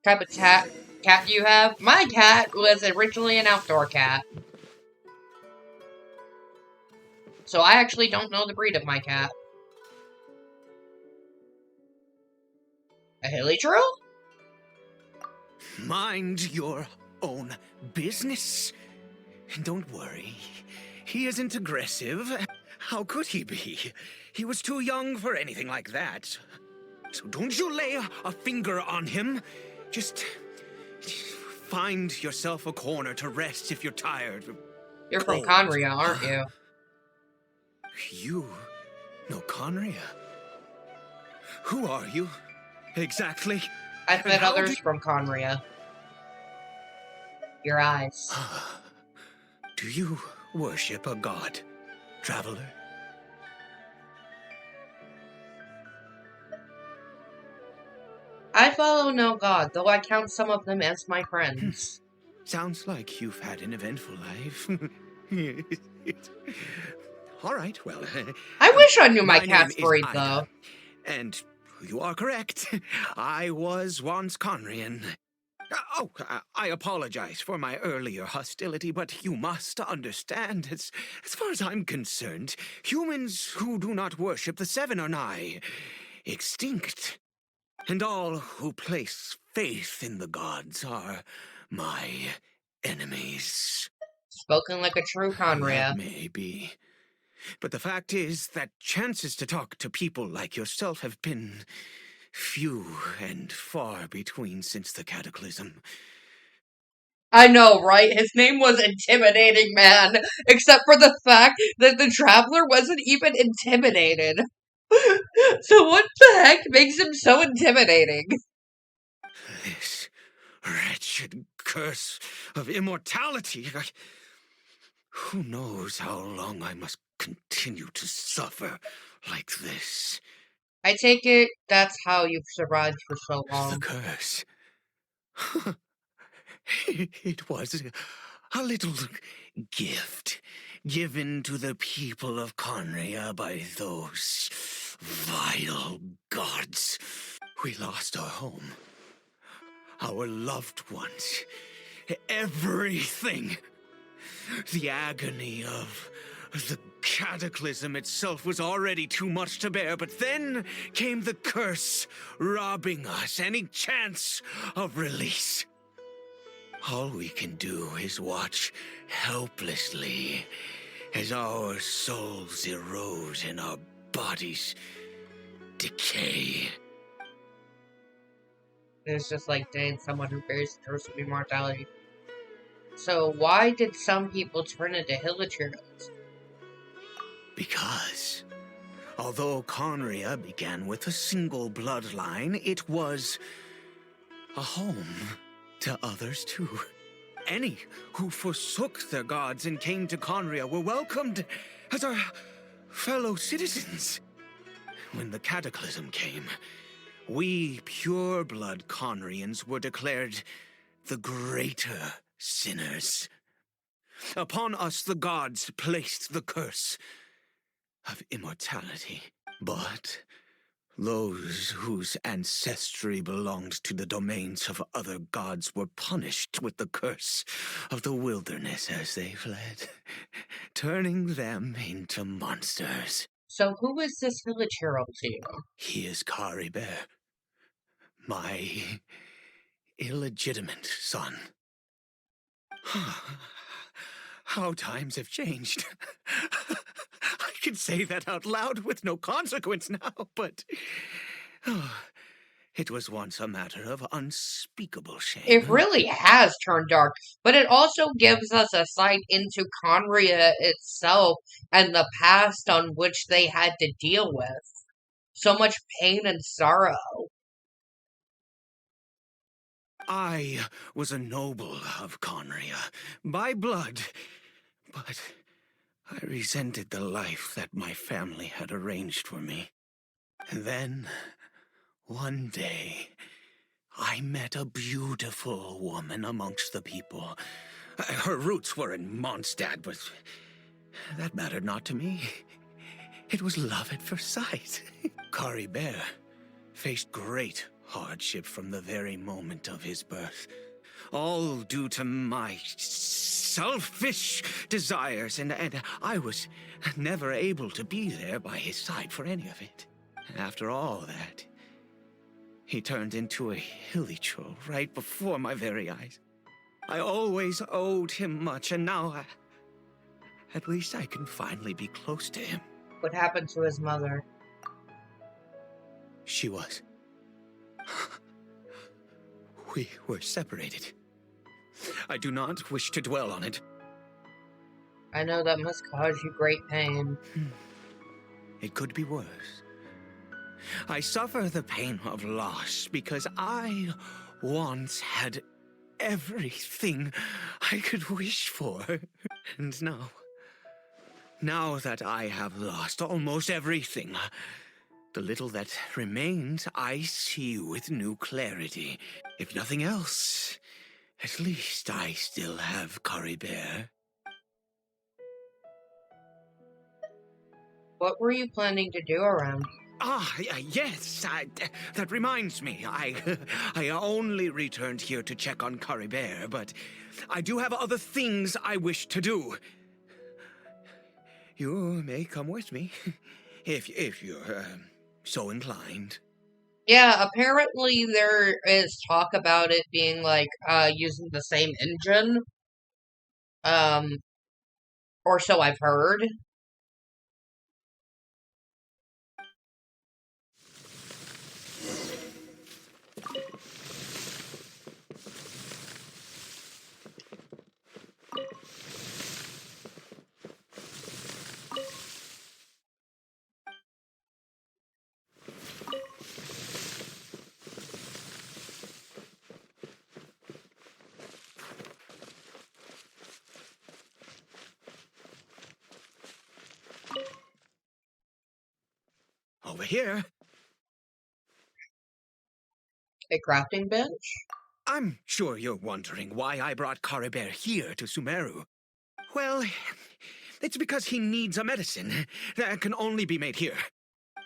S1: What type of cat do you have? My cat was originally an outdoor cat. So I actually don't know the breed of my cat. A hilly drill?
S5: Mind your own business. And don't worry, he isn't aggressive. How could he be? He was too young for anything like that. So don't you lay a finger on him. Just find yourself a corner to rest if you're tired.
S1: You're from
S5: Cold.
S1: Conria, aren't you?
S5: You know Conria? Who are you, exactly?
S1: I've
S5: And
S1: met
S5: how
S1: others
S5: do-
S1: from Conria. Your eyes.
S5: Do you worship a god, traveler?
S1: I follow no god, though I count some of them as my friends.
S5: Sounds like you've had an eventful life. All right, well.
S1: I wish I knew my
S5: name
S1: cat's
S5: is
S1: breed,
S5: Ida,
S1: though.
S5: And you are correct. I was once Conrian. I apologize for my earlier hostility, but you must understand, as far as I'm concerned, humans who do not worship the Seven are nigh extinct. And all who place faith in the gods are my enemies.
S1: Spoken like a true Conria.
S5: That may be. But the fact is that chances to talk to people like yourself have been few and far between since the cataclysm.
S1: I know, right? His name was Intimidating Man, except for the fact that the Traveler wasn't even intimidated. So what the heck makes him so intimidating?
S5: This wretched curse of immortality. Who knows how long I must continue to suffer like this?
S1: I take it that's how you've survived for so
S5: The
S1: long.
S5: curse. It was a little gift given to the people of Conria by those vile gods. We lost our home, our loved ones, everything. The agony of the cataclysm itself was already too much to bear, but then came the curse, robbing us any chance of release.
S7: All we can do is watch helplessly as our souls erode and our bodies decay.
S1: It's just like Dane, someone who bears the curse of immortality. So why did some people turn into Hilichurls?
S7: Because, although Conria began with a single bloodline, it was a home to others too. Any who forsook their gods and came to Conria were welcomed as our fellow citizens. When the cataclysm came, we pure-blood Conrians were declared the greater sinners. Upon us the gods placed the curse of immortality. But those whose ancestry belonged to the domains of other gods were punished with the curse of the wilderness as they fled, turning them into monsters.
S1: So who is this Hilichurl to you?
S7: He is Kari Bear, my illegitimate son. How times have changed. I can say that out loud with no consequence now, but it was once a matter of unspeakable shame.
S1: It really has turned dark, but it also gives us a sight into Conria itself and the past on which they had to deal with. So much pain and sorrow.
S7: I was a noble of Conria, by blood, but I resented the life that my family had arranged for me. And then, one day, I met a beautiful woman amongst the people. Her roots were in Mondstadt, but that mattered not to me. It was love at first sight. Kari Bear faced great hardship from the very moment of his birth. All due to my selfish desires, and I was never able to be there by his side for any of it. After all that, he turned into a Hilichurl right before my very eyes. I always owed him much, and now at least I can finally be close to him.
S1: What happened to his mother?
S7: She was. We were separated. I do not wish to dwell on it.
S1: I know that must cause you great pain.
S7: It could be worse. I suffer the pain of loss because I once had everything I could wish for. And now that I have lost almost everything, the little that remains I see with new clarity. If nothing else, at least I still have Kari Bear.
S1: What were you planning to do around
S7: Yes, that reminds me. I only returned here to check on Kari Bear, but I do have other things I wish to do. You may come with me, if you're so inclined.
S1: Yeah, apparently there is talk about it being like using the same engine. Or so I've heard.
S7: Over here.
S1: A crafting bench?
S7: I'm sure you're wondering why I brought Kari Bear here to Sumeru. Well, it's because he needs a medicine that can only be made here.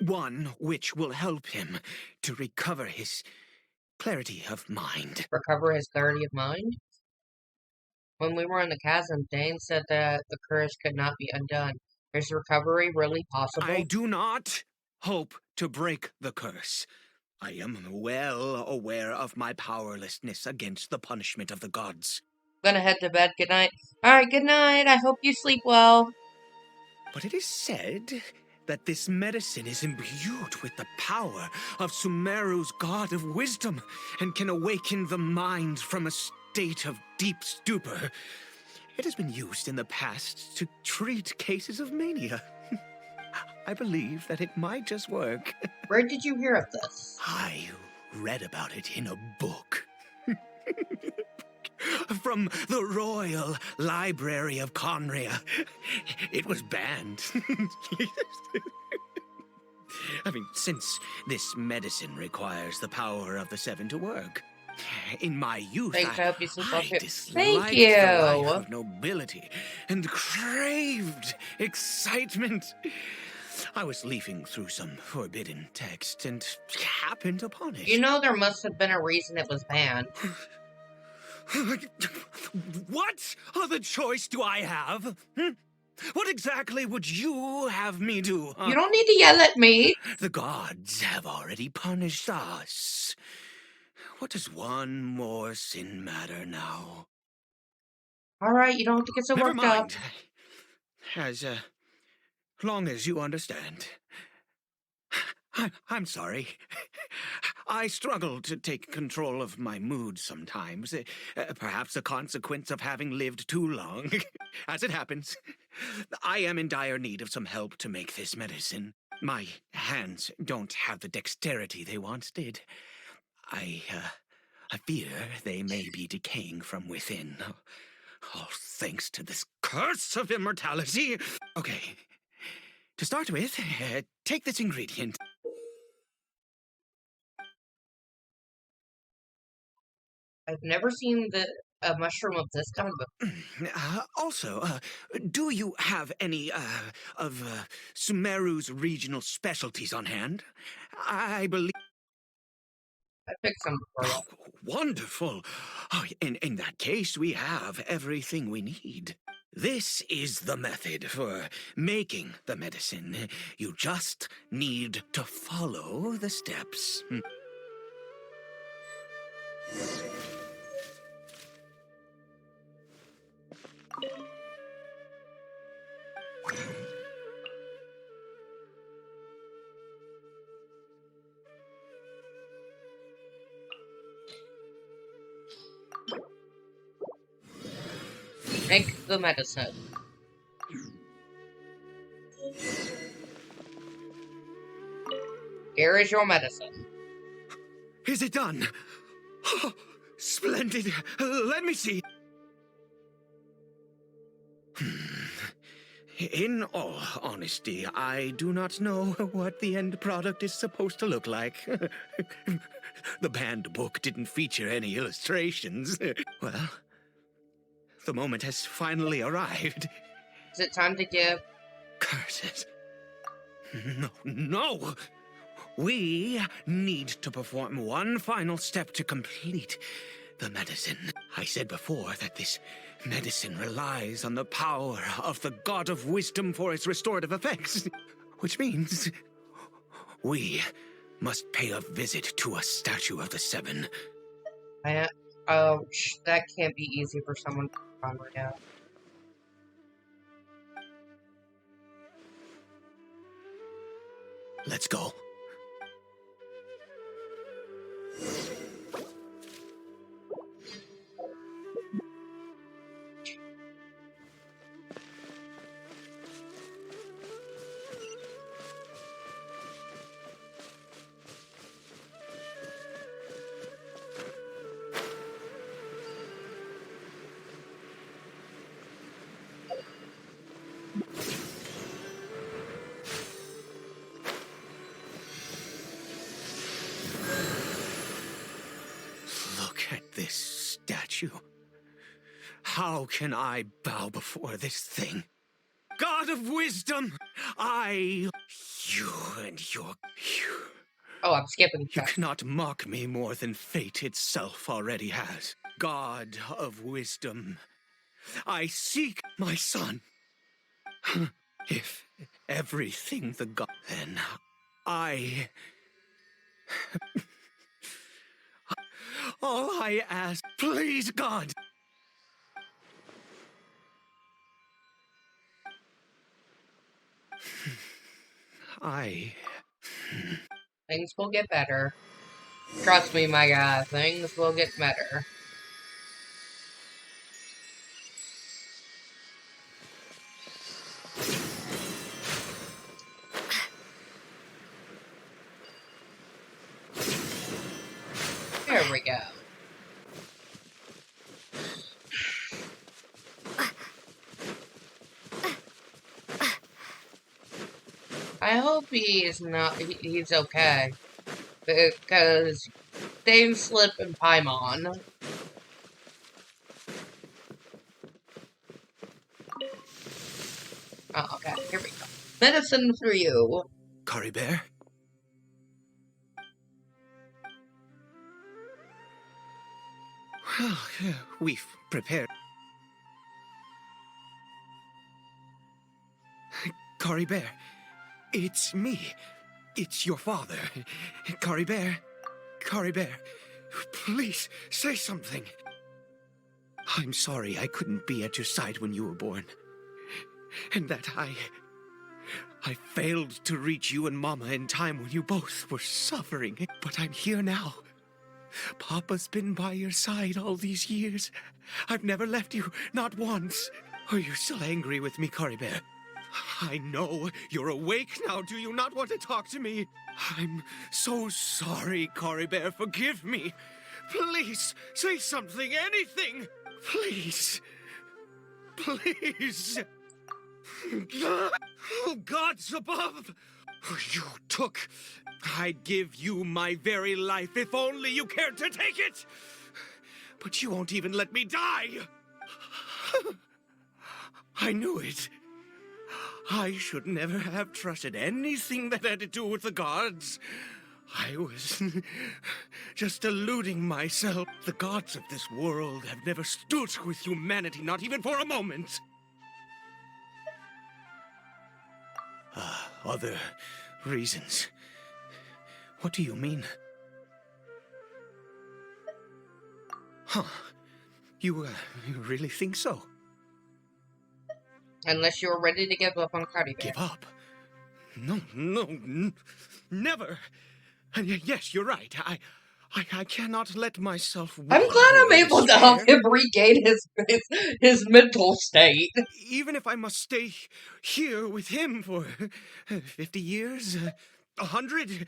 S7: One which will help him to recover his clarity of mind.
S1: Recover his clarity of mind? When we were in the chasm, Dane said that the curse could not be undone. Is recovery really possible?
S7: I do not hope to break the curse. I am well aware of my powerlessness against the punishment of the gods.
S1: gonna head to bed. Good night. Alright, good night. I hope you sleep well.
S7: But it is said that this medicine is imbued with the power of Sumeru's god of wisdom and can awaken the mind from a state of deep stupor. It has been used in the past to treat cases of mania. I believe that it might just work.
S1: Where did you hear of this?
S7: I read about it in a book. From the Royal Library of Conria. It was banned. I mean, since this medicine requires the power of the seven to work. In my youth,
S1: Thanks, I hope you sleep well
S7: I
S1: too.
S7: disliked
S1: Thank
S7: the life
S1: you.
S7: of nobility and craved excitement. I was leafing through some forbidden text and happened upon it.
S1: You know there must have been a reason it was banned.
S7: What other choice do I have? What exactly would you have me do?
S1: You don't need to yell at me.
S7: The gods have already punished us. What does one more sin matter now?
S1: Alright, you don't have to get so
S7: Never
S1: worked up.
S7: mind. As long as you understand. I'm sorry. I struggle to take control of my mood sometimes. Perhaps a consequence of having lived too long. As it happens, I am in dire need of some help to make this medicine. My hands don't have the dexterity they once did. I fear they may be decaying from within. All thanks to this curse of immortality. Okay. To start with, take this ingredient.
S1: I've never seen a mushroom of this kind before.
S7: Also, do you have any of Sumeru's regional specialties on hand? I believe.
S1: I picked some for you.
S7: Oh, wonderful. Oh, in that case, we have everything we need. This is the method for making the medicine. You just need to follow the steps.
S1: Make the medicine. Here is your medicine.
S7: Is it done? Oh, splendid. Let me see. In all honesty, I do not know what the end product is supposed to look like. The banned book didn't feature any illustrations. Well, the moment has finally arrived.
S1: Is it time to give?
S7: Curses. No. We need to perform one final step to complete the medicine. I said before that this medicine relies on the power of the god of wisdom for its restorative effects, which means we must pay a visit to a statue of the seven.
S1: That can't be easy for someone right now.
S7: Let's go. Look at this statue. How can I bow before this thing? God of wisdom, you and your...
S1: Oh, I'm skipping
S7: You
S1: that.
S7: cannot mock me more than fate itself already has. God of wisdom, I seek my son. If everything the god... Then I... All I ask, please, God,
S1: Things will get better. Trust me, my guy, things will get better. There we go. I hope he's okay. Because Dave, Slip, and Paimon. Oh, okay, here we go. Medicine for you.
S7: Curry Bear? Well, we've prepared. Curry Bear, it's me. It's your father. Curry Bear. Curry Bear, please say something. I'm sorry I couldn't be at your side when you were born. And that I failed to reach you and Mama in time when you both were suffering. But I'm here now. Papa's been by your side all these years. I've never left you, not once. Are you still angry with me, Curry Bear? I know you're awake now. Do you not want to talk to me? I'm so sorry, Curry Bear. Forgive me. Please, say something, anything. Please. Please. Oh, gods above. You took. I'd give you my very life if only you cared to take it. But you won't even let me die. I knew it. I should never have trusted anything that had to do with the gods. I was just deluding myself. The gods of this world have never stood with humanity, not even for a moment. Other reasons. What do you mean? Huh. You really think so?
S1: Unless you're ready to give up on Cruddy Bear.
S7: Give up? No, never. And yes, you're right. I cannot let myself.
S1: I'm glad I'm able to help him regain his mental state.
S7: Even if I must stay here with him for 50 years, 100,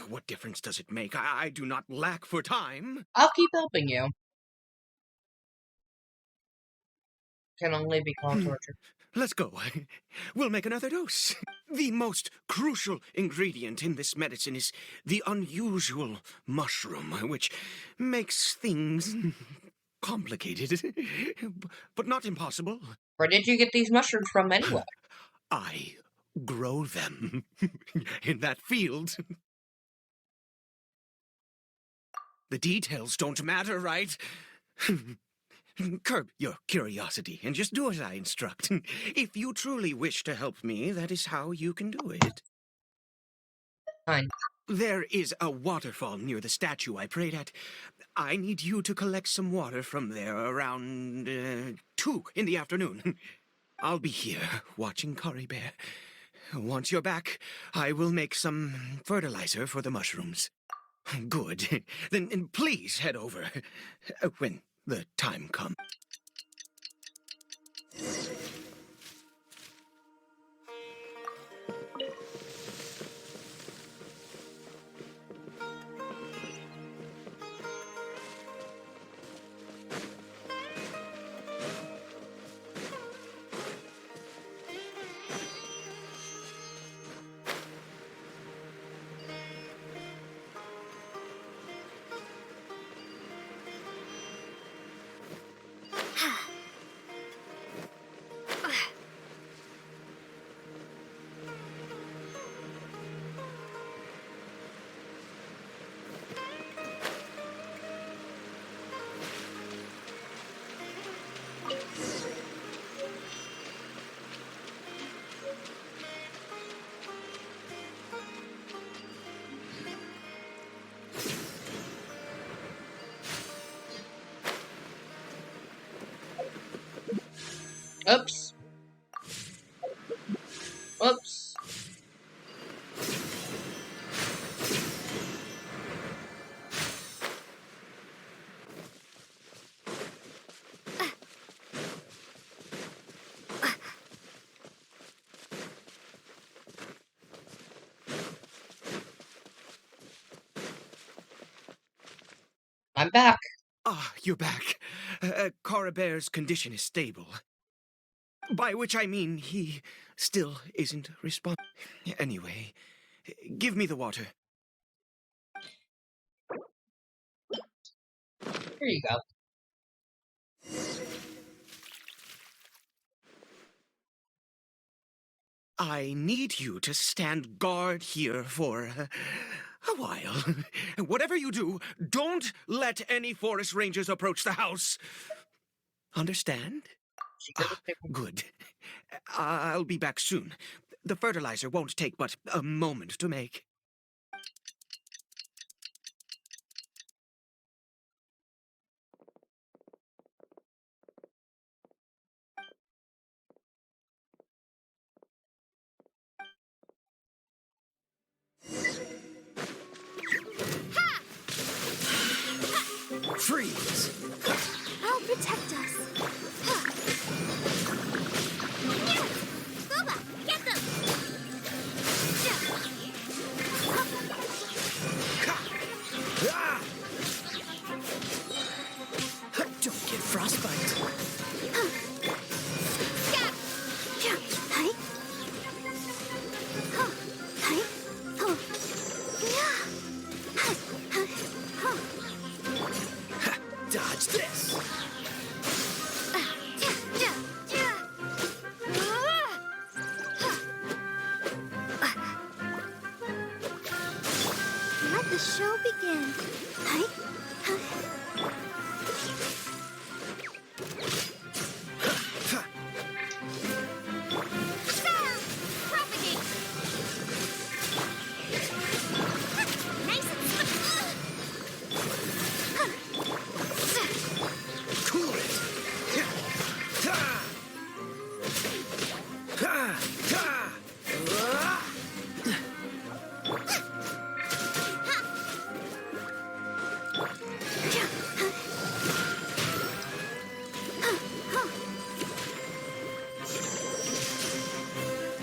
S7: what difference does it make? I do not lack for time.
S1: I'll keep helping you. Can only be called torture.
S7: Let's go. We'll make another dose. The most crucial ingredient in this medicine is the unusual mushroom, which makes things complicated, but not impossible.
S1: Where did you get these mushrooms from anyway?
S7: I grow them in that field. The details don't matter, right? Curb your curiosity and just do as I instruct. If you truly wish to help me, that is how you can do it.
S1: Fine.
S7: There is a waterfall near the statue I prayed at. I need you to collect some water from there around 2 in the afternoon. I'll be here watching Curry Bear. Once you're back, I will make some fertilizer for the mushrooms. Good. Then please head over when the time comes.
S1: Oops. Oops. I'm back.
S7: Ah, you're back. Carabear's condition is stable. By which I mean he still isn't responding. Anyway, give me the water.
S1: Here you go.
S7: I need you to stand guard here for a while. Whatever you do, don't let any forest rangers approach the house. Understand?
S1: She could have taken
S7: Good. I'll be back soon. The fertilizer won't take but a moment to make. Freeze!
S3: I'll protect us. Booba, get them!
S7: Ah! Don't get frostbite. Dodge this.
S3: Let the show begin. Propagate. Nice and
S7: Cool it.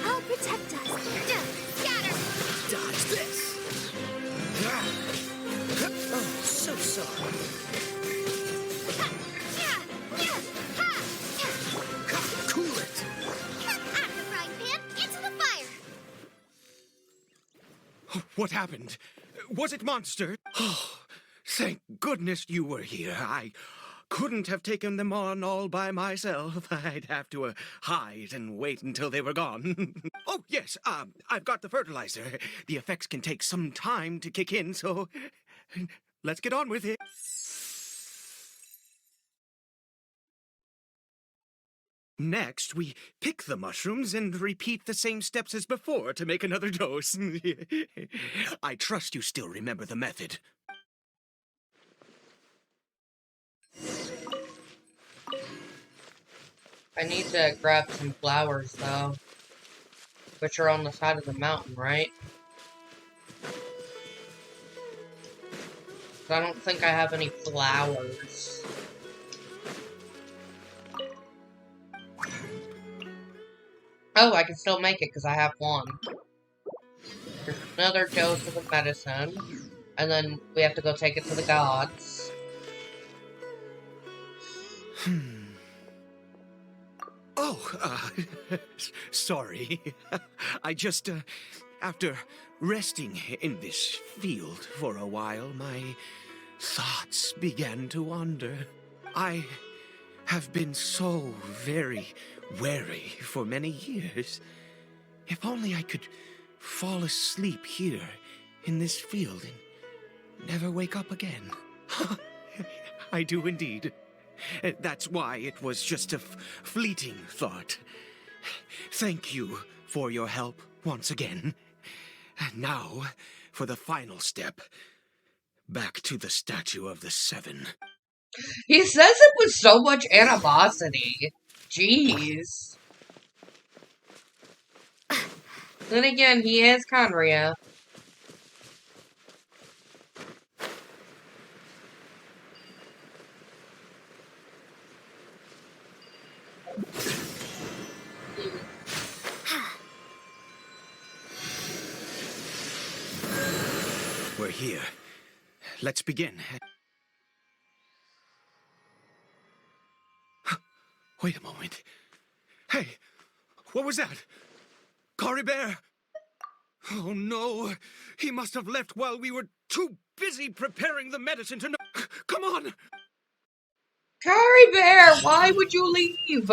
S3: I'll protect us. Scatter.
S7: Dodge this. Oh, so sorry. Cool it.
S3: Out of the frying pan, into the fire.
S7: What happened? Was it monster? Oh, thank goodness you were here. I couldn't have taken them on all by myself. I'd have to hide and wait until they were gone. Oh, yes, I've got the fertilizer. The effects can take some time to kick in, so let's get on with it. Next, we pick the mushrooms and repeat the same steps as before to make another dose. I trust you still remember the method.
S1: I need to grab some flowers, though. Which are on the side of the mountain, right? I don't think I have any flowers. Oh, I can still make it because I have one. There's another dose of the medicine. And then we have to go take it to the gods.
S7: Oh, sorry. I just, after resting in this field for a while, my thoughts began to wander. I have been so very wary for many years. If only I could fall asleep here in this field and never wake up again. I do indeed. That's why it was just a fleeting thought. Thank you for your help once again. And now, for the final step. Back to the Statue of the Seven.
S1: He says it with so much animosity. Jeez. Then again, he is Conria.
S7: We're here. Let's begin. Wait a moment. Hey, what was that? Cory Bear? Oh no, he must have left while we were too busy preparing the medicine to know. Come on!
S1: Cory Bear, why would you leave?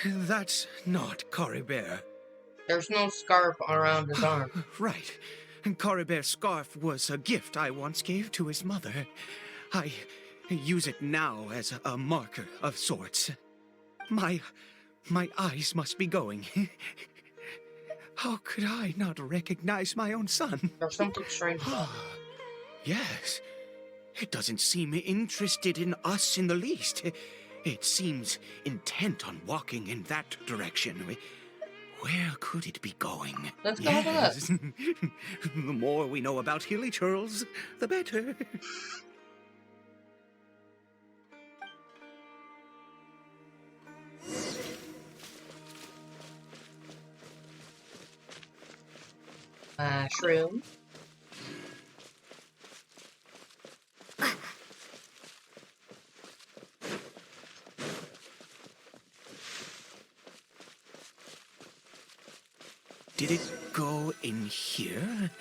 S7: That's not Cory Bear.
S1: There's no scarf around his arm.
S7: Right. Cory Bear's scarf was a gift I once gave to his mother. I use it now as a marker of sorts. My eyes must be going. How could I not recognize my own son?
S1: There's something strange about it.
S7: Yes. It doesn't seem interested in us in the least. It seems intent on walking in that direction. Where could it be going?
S1: Let's go have a look.
S7: The more we know about Hilly Churls, the better.
S1: Shroom.
S7: Did it go in here?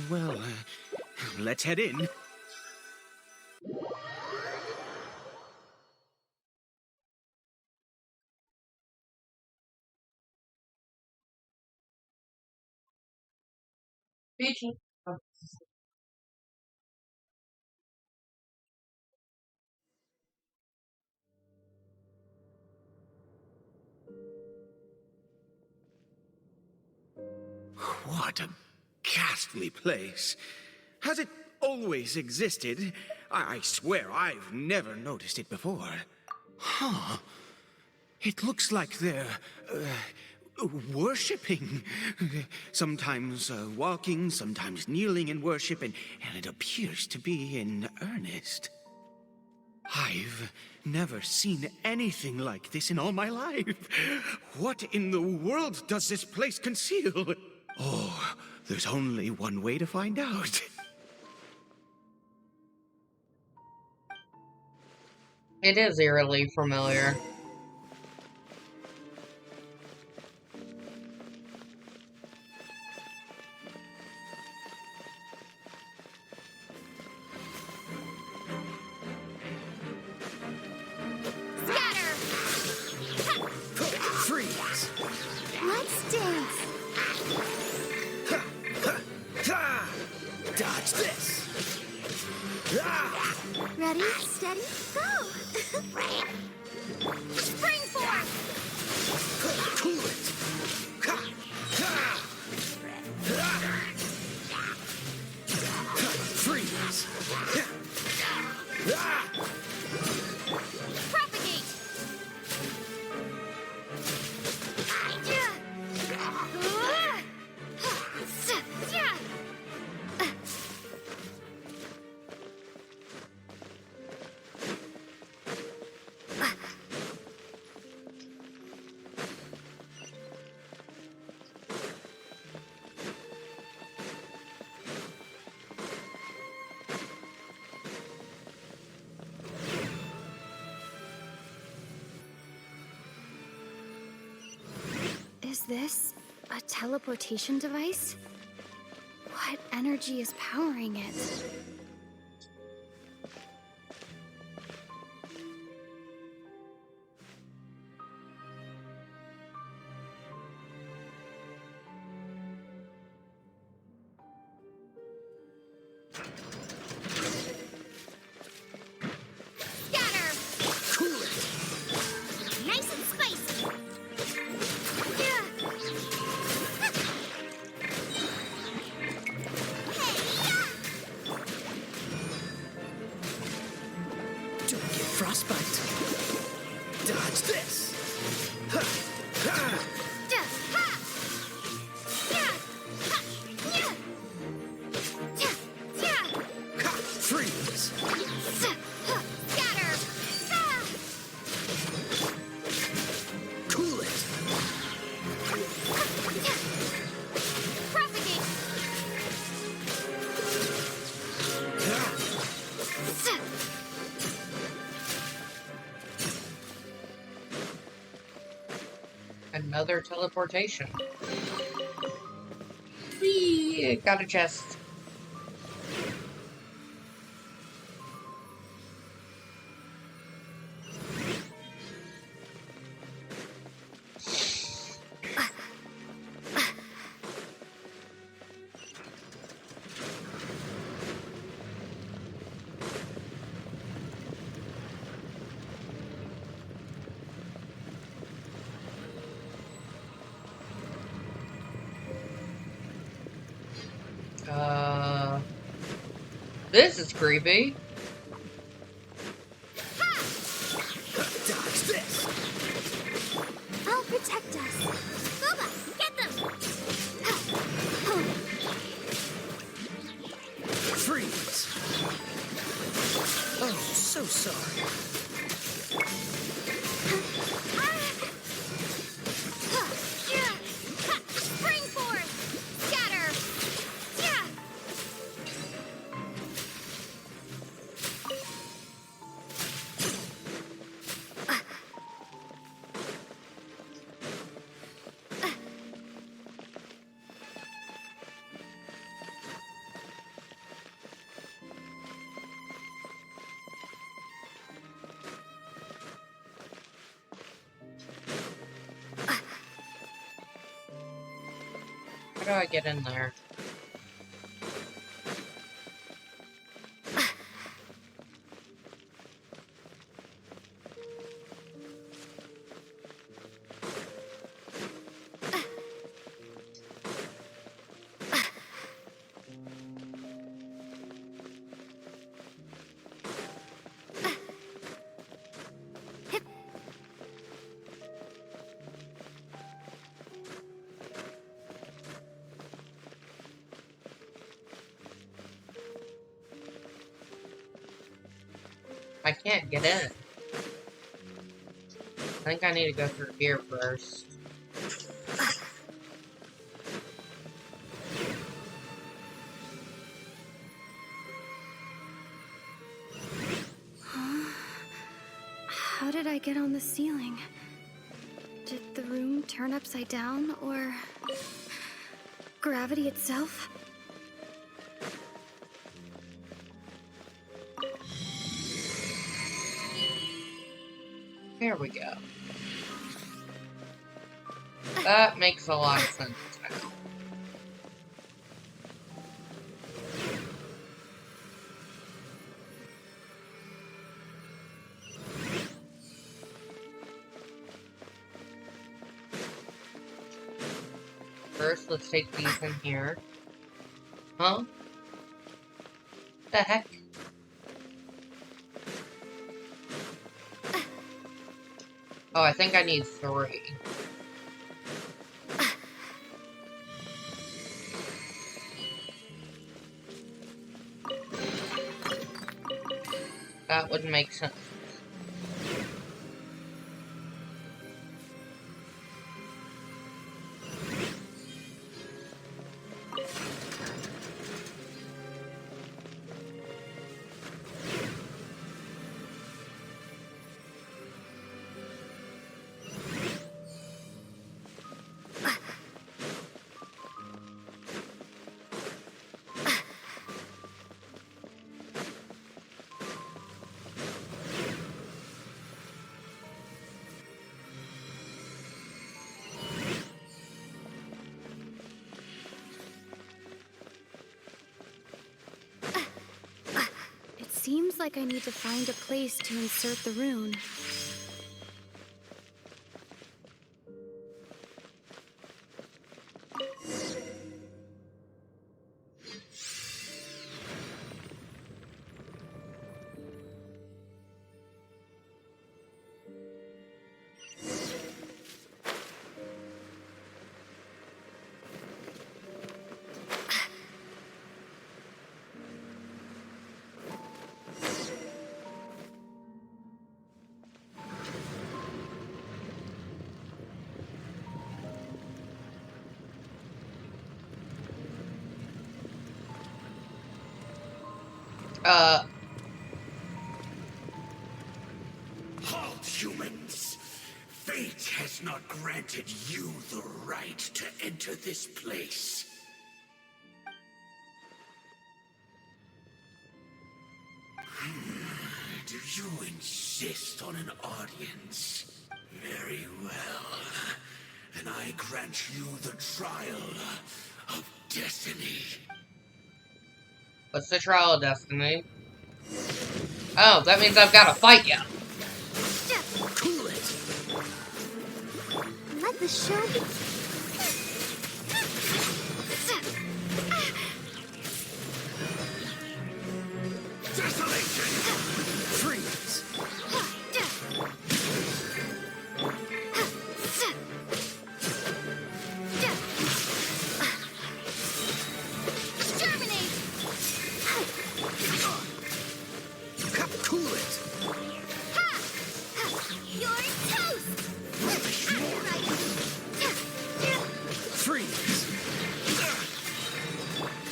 S7: Well, let's head in.
S1: Peachy. Oh.
S7: What a ghastly place. Has it always existed? I swear I've never noticed it before. Huh. It looks like they're, worshipping. Sometimes walking, sometimes kneeling in worship, and it appears to be in earnest. I've never seen anything like this in all my life. What in the world does this place conceal? Oh, there's only one way to find out.
S1: It is eerily familiar.
S7: Freeze!
S3: Let's dance.
S7: Dodge this!
S3: Ready, steady, go! Spring force!
S7: Cool it! Freeze!
S3: Propagate! Is this a teleportation device? What energy is powering it? Scatter!
S7: Cool it!
S3: Nice and spicy!
S7: Don't get frostbite. Dodge this!
S3: Propagate!
S1: Another teleportation. Whee! Got a chest. This is creepy.
S6: Dodge this!
S3: I'll protect us. Booba, get them!
S4: Freeze! Oh, so sorry.
S3: Spring force! Scatter!
S1: How do I get in there? I can't get in. I think I need to go through here first.
S8: How did I get on the ceiling? Did the room turn upside down, or gravity itself?
S1: Here we go. That makes a lot of sense now. First, let's take these in here. Huh? The heck? Oh, I think I need 3. That would make sense.
S8: It seems like I need to find a place to insert the rune.
S7: Halt, humans! Fate has not granted you the right to enter this place. Do you insist on an audience? Very well. Then I grant you the trial of destiny.
S1: What's the trial of destiny? Oh, that means I've got to fight you.
S4: Cool it!
S3: Let the show begin.
S7: Desolation!
S4: Freeze!
S3: Exterminate!
S4: Cool it!
S3: You're toast!
S4: Freeze!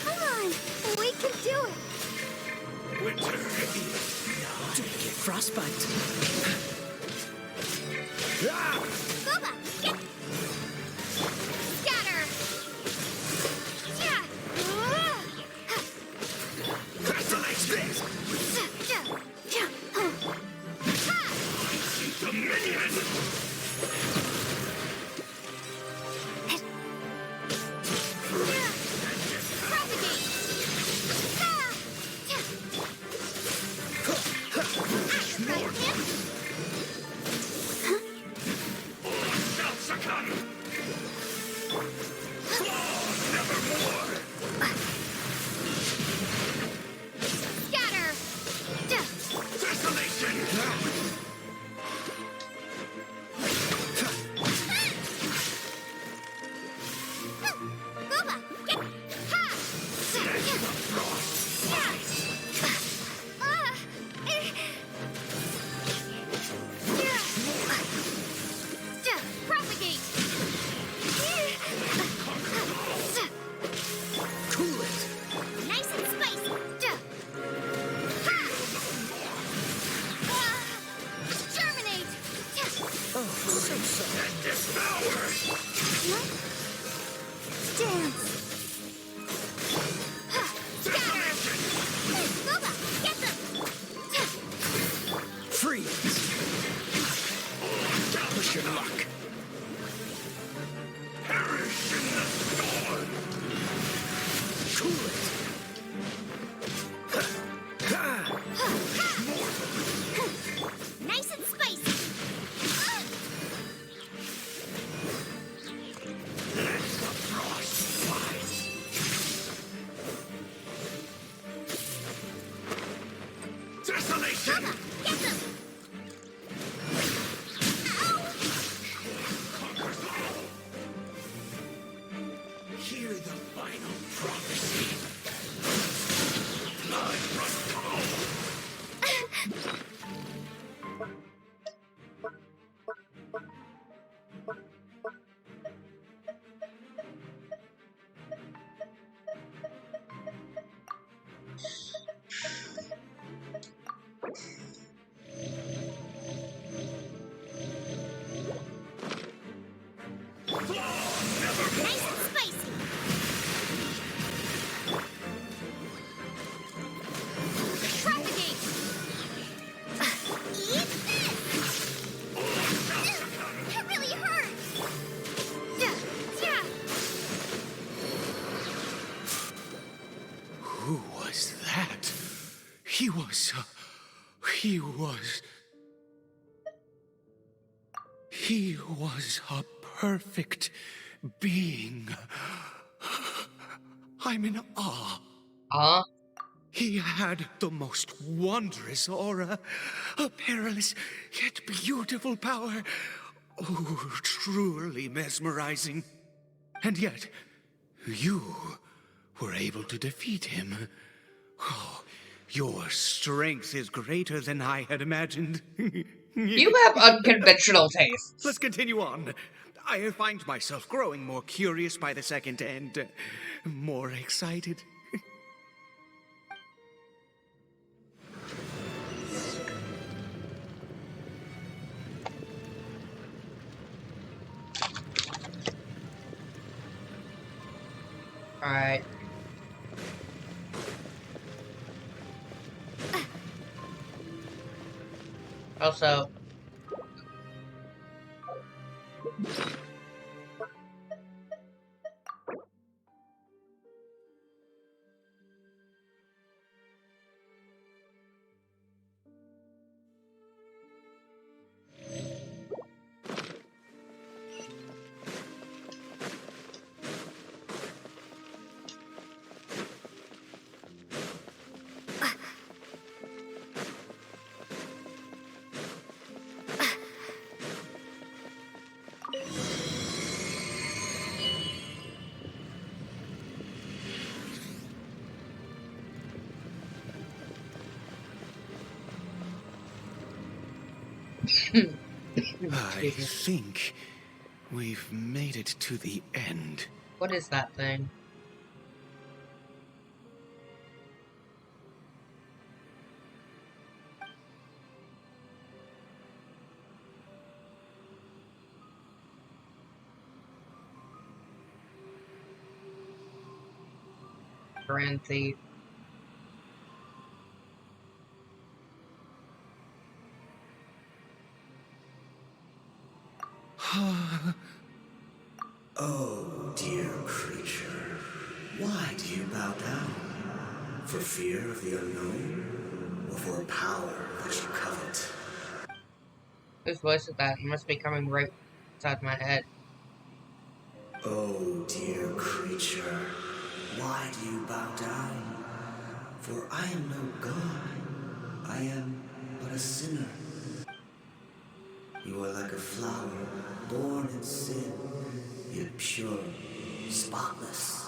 S3: Come on, we can do it.
S7: Winter is
S4: Don't get frostbite.
S3: Booba, get... Scatter! Yeah.
S7: desolation! Dominion! Shall succumb! Fall nevermore!
S3: Scatter!
S7: Desolation!
S3: Booba, get... Ha!
S7: Let the frost fight!
S3: Propagate!
S4: Cool it!
S3: Nice and spicy! Exterminate!
S4: Oh, so sorry.
S7: And devour!
S3: Dance! Scatter! Booba, get them!
S4: Freeze! Push your luck.
S7: Perish in the storm!
S4: Cool it!
S3: Nice and spicy!
S7: Let the frost fight! Desolation!
S3: Get them!
S7: Conquers all! Hear the final prophecy. Blood runs cold!
S3: Nice and spicy! Propagate! Eat this! That really hurts! Yeah.
S7: Who was that? He was a perfect being. I'm in awe.
S1: Huh?
S7: He had the most wondrous aura, a perilous yet beautiful power. Oh, truly mesmerizing. And yet, you were able to defeat him. Oh, your strength is greater than I had imagined.
S1: You have unconventional tastes.
S7: Let's continue on. I find myself growing more curious by the second and more excited.
S1: Alright. Also,
S7: I
S1: excuse me.
S7: think we've made it to the end.
S1: What is that thing? Grand Thief.
S9: Oh, dear creature, why do you bow down? For fear of the unknown? Or for a power that you covet?
S1: Whose voice is that? It must be coming right inside my head.
S9: Oh, dear creature, why do you bow down? For I am no god. I am but a sinner. You are like a flower, born in sin, yet pure, spotless.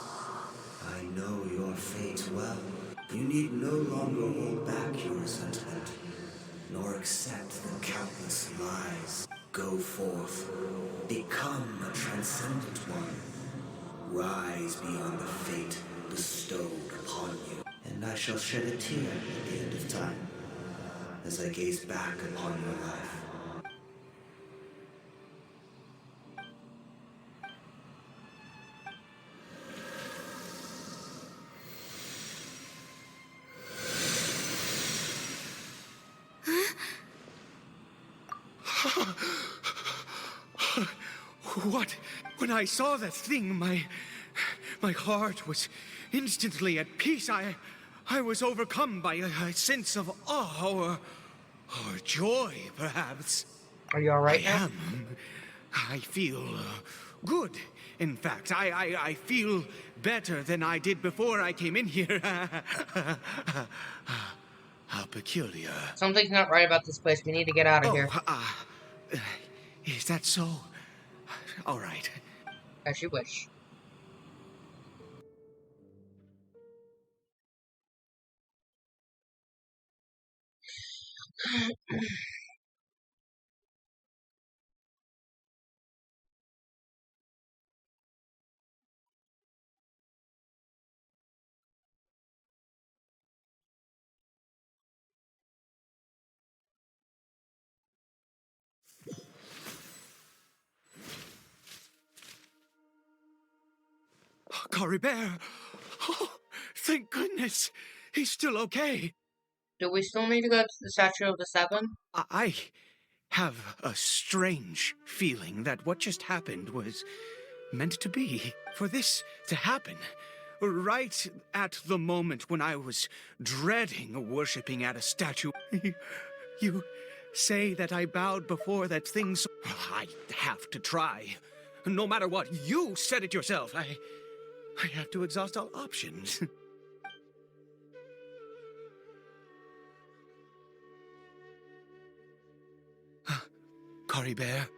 S9: I know your fate well. You need no longer hold back your resentment, nor accept the countless lies. Go forth, become a transcendent one. Rise beyond the fate bestowed upon you. And I shall shed a tear at the end of time, as I gaze back upon your life.
S7: What? When I saw that thing, my heart was instantly at peace. I was overcome by a sense of awe or joy, perhaps.
S1: Are you alright now?
S7: I feel good. In fact, I feel better than I did before I came in here. How peculiar.
S1: Something's not right about this place. We need to get out of
S7: Oh,
S1: here.
S7: is that so? All right.
S1: As you wish.
S7: Coribert! Oh, thank goodness! He's still okay.
S1: Do we still need to go to the Statue of the Seven?
S7: I have a strange feeling that what just happened was meant to be. For this to happen, right at the moment when I was dreading worshipping at a statue, you say that I bowed before that thing, so I have to try. No matter what, you said it yourself. I have to exhaust all options. Coribert?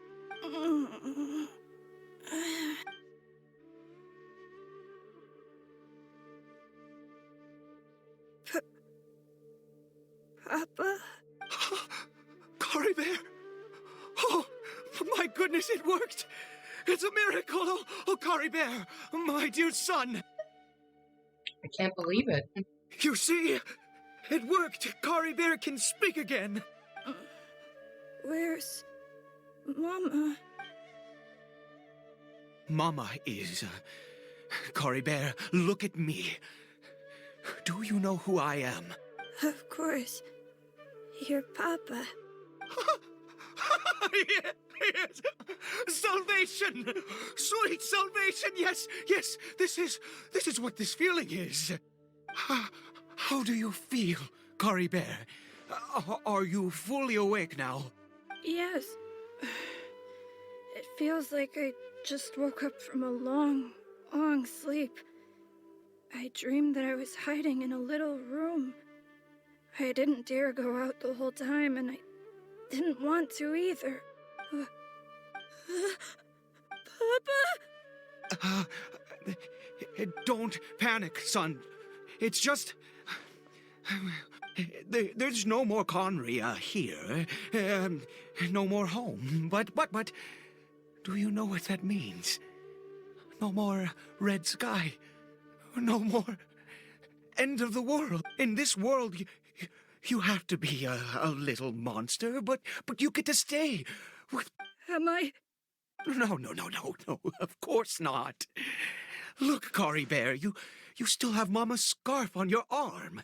S10: Papa?
S7: Coribert! Oh, my goodness, it worked! It's a miracle! Oh, Coribert, my dear son!
S1: I can't believe it.
S7: You see? It worked! Coribert can speak again!
S10: Where's Mama?
S7: Mama is Cory Bear, look at me. Do you know who I am?
S8: Of course. Your papa.
S7: Yes. Salvation! Sweet salvation! Yes, yes, this is what this feeling is. How do you feel, Cory Bear? Are you fully awake now?
S8: Yes. It feels like I just woke up from a long, long sleep. I dreamed that I was hiding in a little room. I didn't dare go out the whole time, and I didn't want to either. Papa?
S7: Don't panic, son. It's just... There's no more Conria here. No more home. But... Do you know what that means? No more red sky. No more end of the world. In this world, you have to be a little monster, but you get to stay.
S8: Am I?
S7: No, of course not. Look, Cory Bear, you still have Mama's scarf on your arm.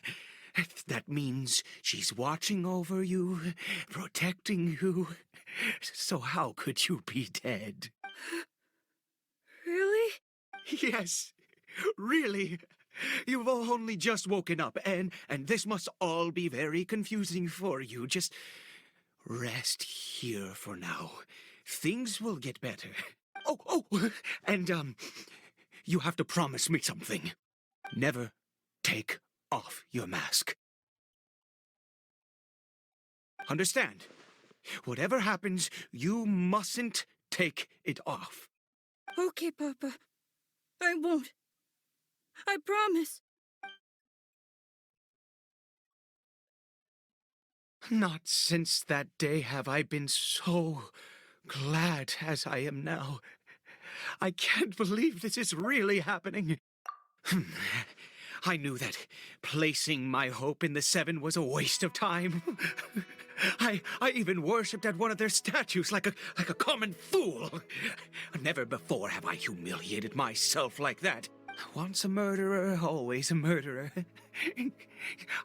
S7: That means she's watching over you, protecting you. So how could you be dead?
S8: Really?
S7: Yes, really. You've only just woken up, and this must all be very confusing for you. Just rest here for now. Things will get better. Oh, and, you have to promise me something. Never take off your mask. Understand? Whatever happens, you mustn't take it off.
S8: Okay, Papa. I won't. I promise.
S7: Not since that day have I been so glad as I am now. I can't believe this is really happening. I knew that placing my hope in the Seven was a waste of time. I even worshipped at one of their statues like a common fool. Never before have I humiliated myself like that. Once a murderer, always a murderer.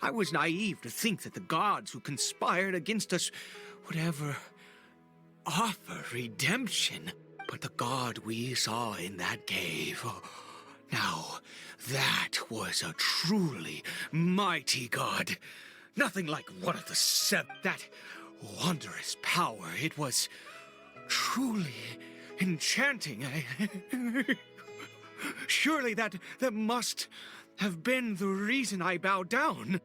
S7: I was naive to think that the gods who conspired against us would ever offer redemption. But the god we saw in that cave... Now, that was a truly mighty god. Nothing like one of the Seven. That wondrous power, it was truly enchanting. Surely that must have been the reason I bowed down.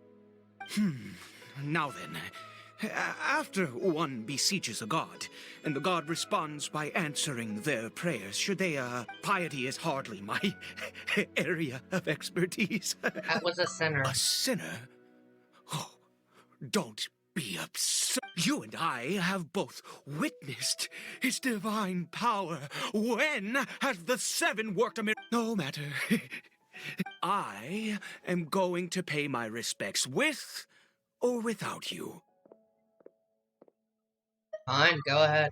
S7: Now then, after one beseeches a god, and the god responds by answering their prayers, should they, piety is hardly my area of expertise.
S1: That was a sinner.
S7: A sinner? Oh, don't be upset. You and I have both witnessed his divine power. When has the Seven worked a miracle? No matter. I am going to pay my respects with or without you.
S1: Fine, go ahead.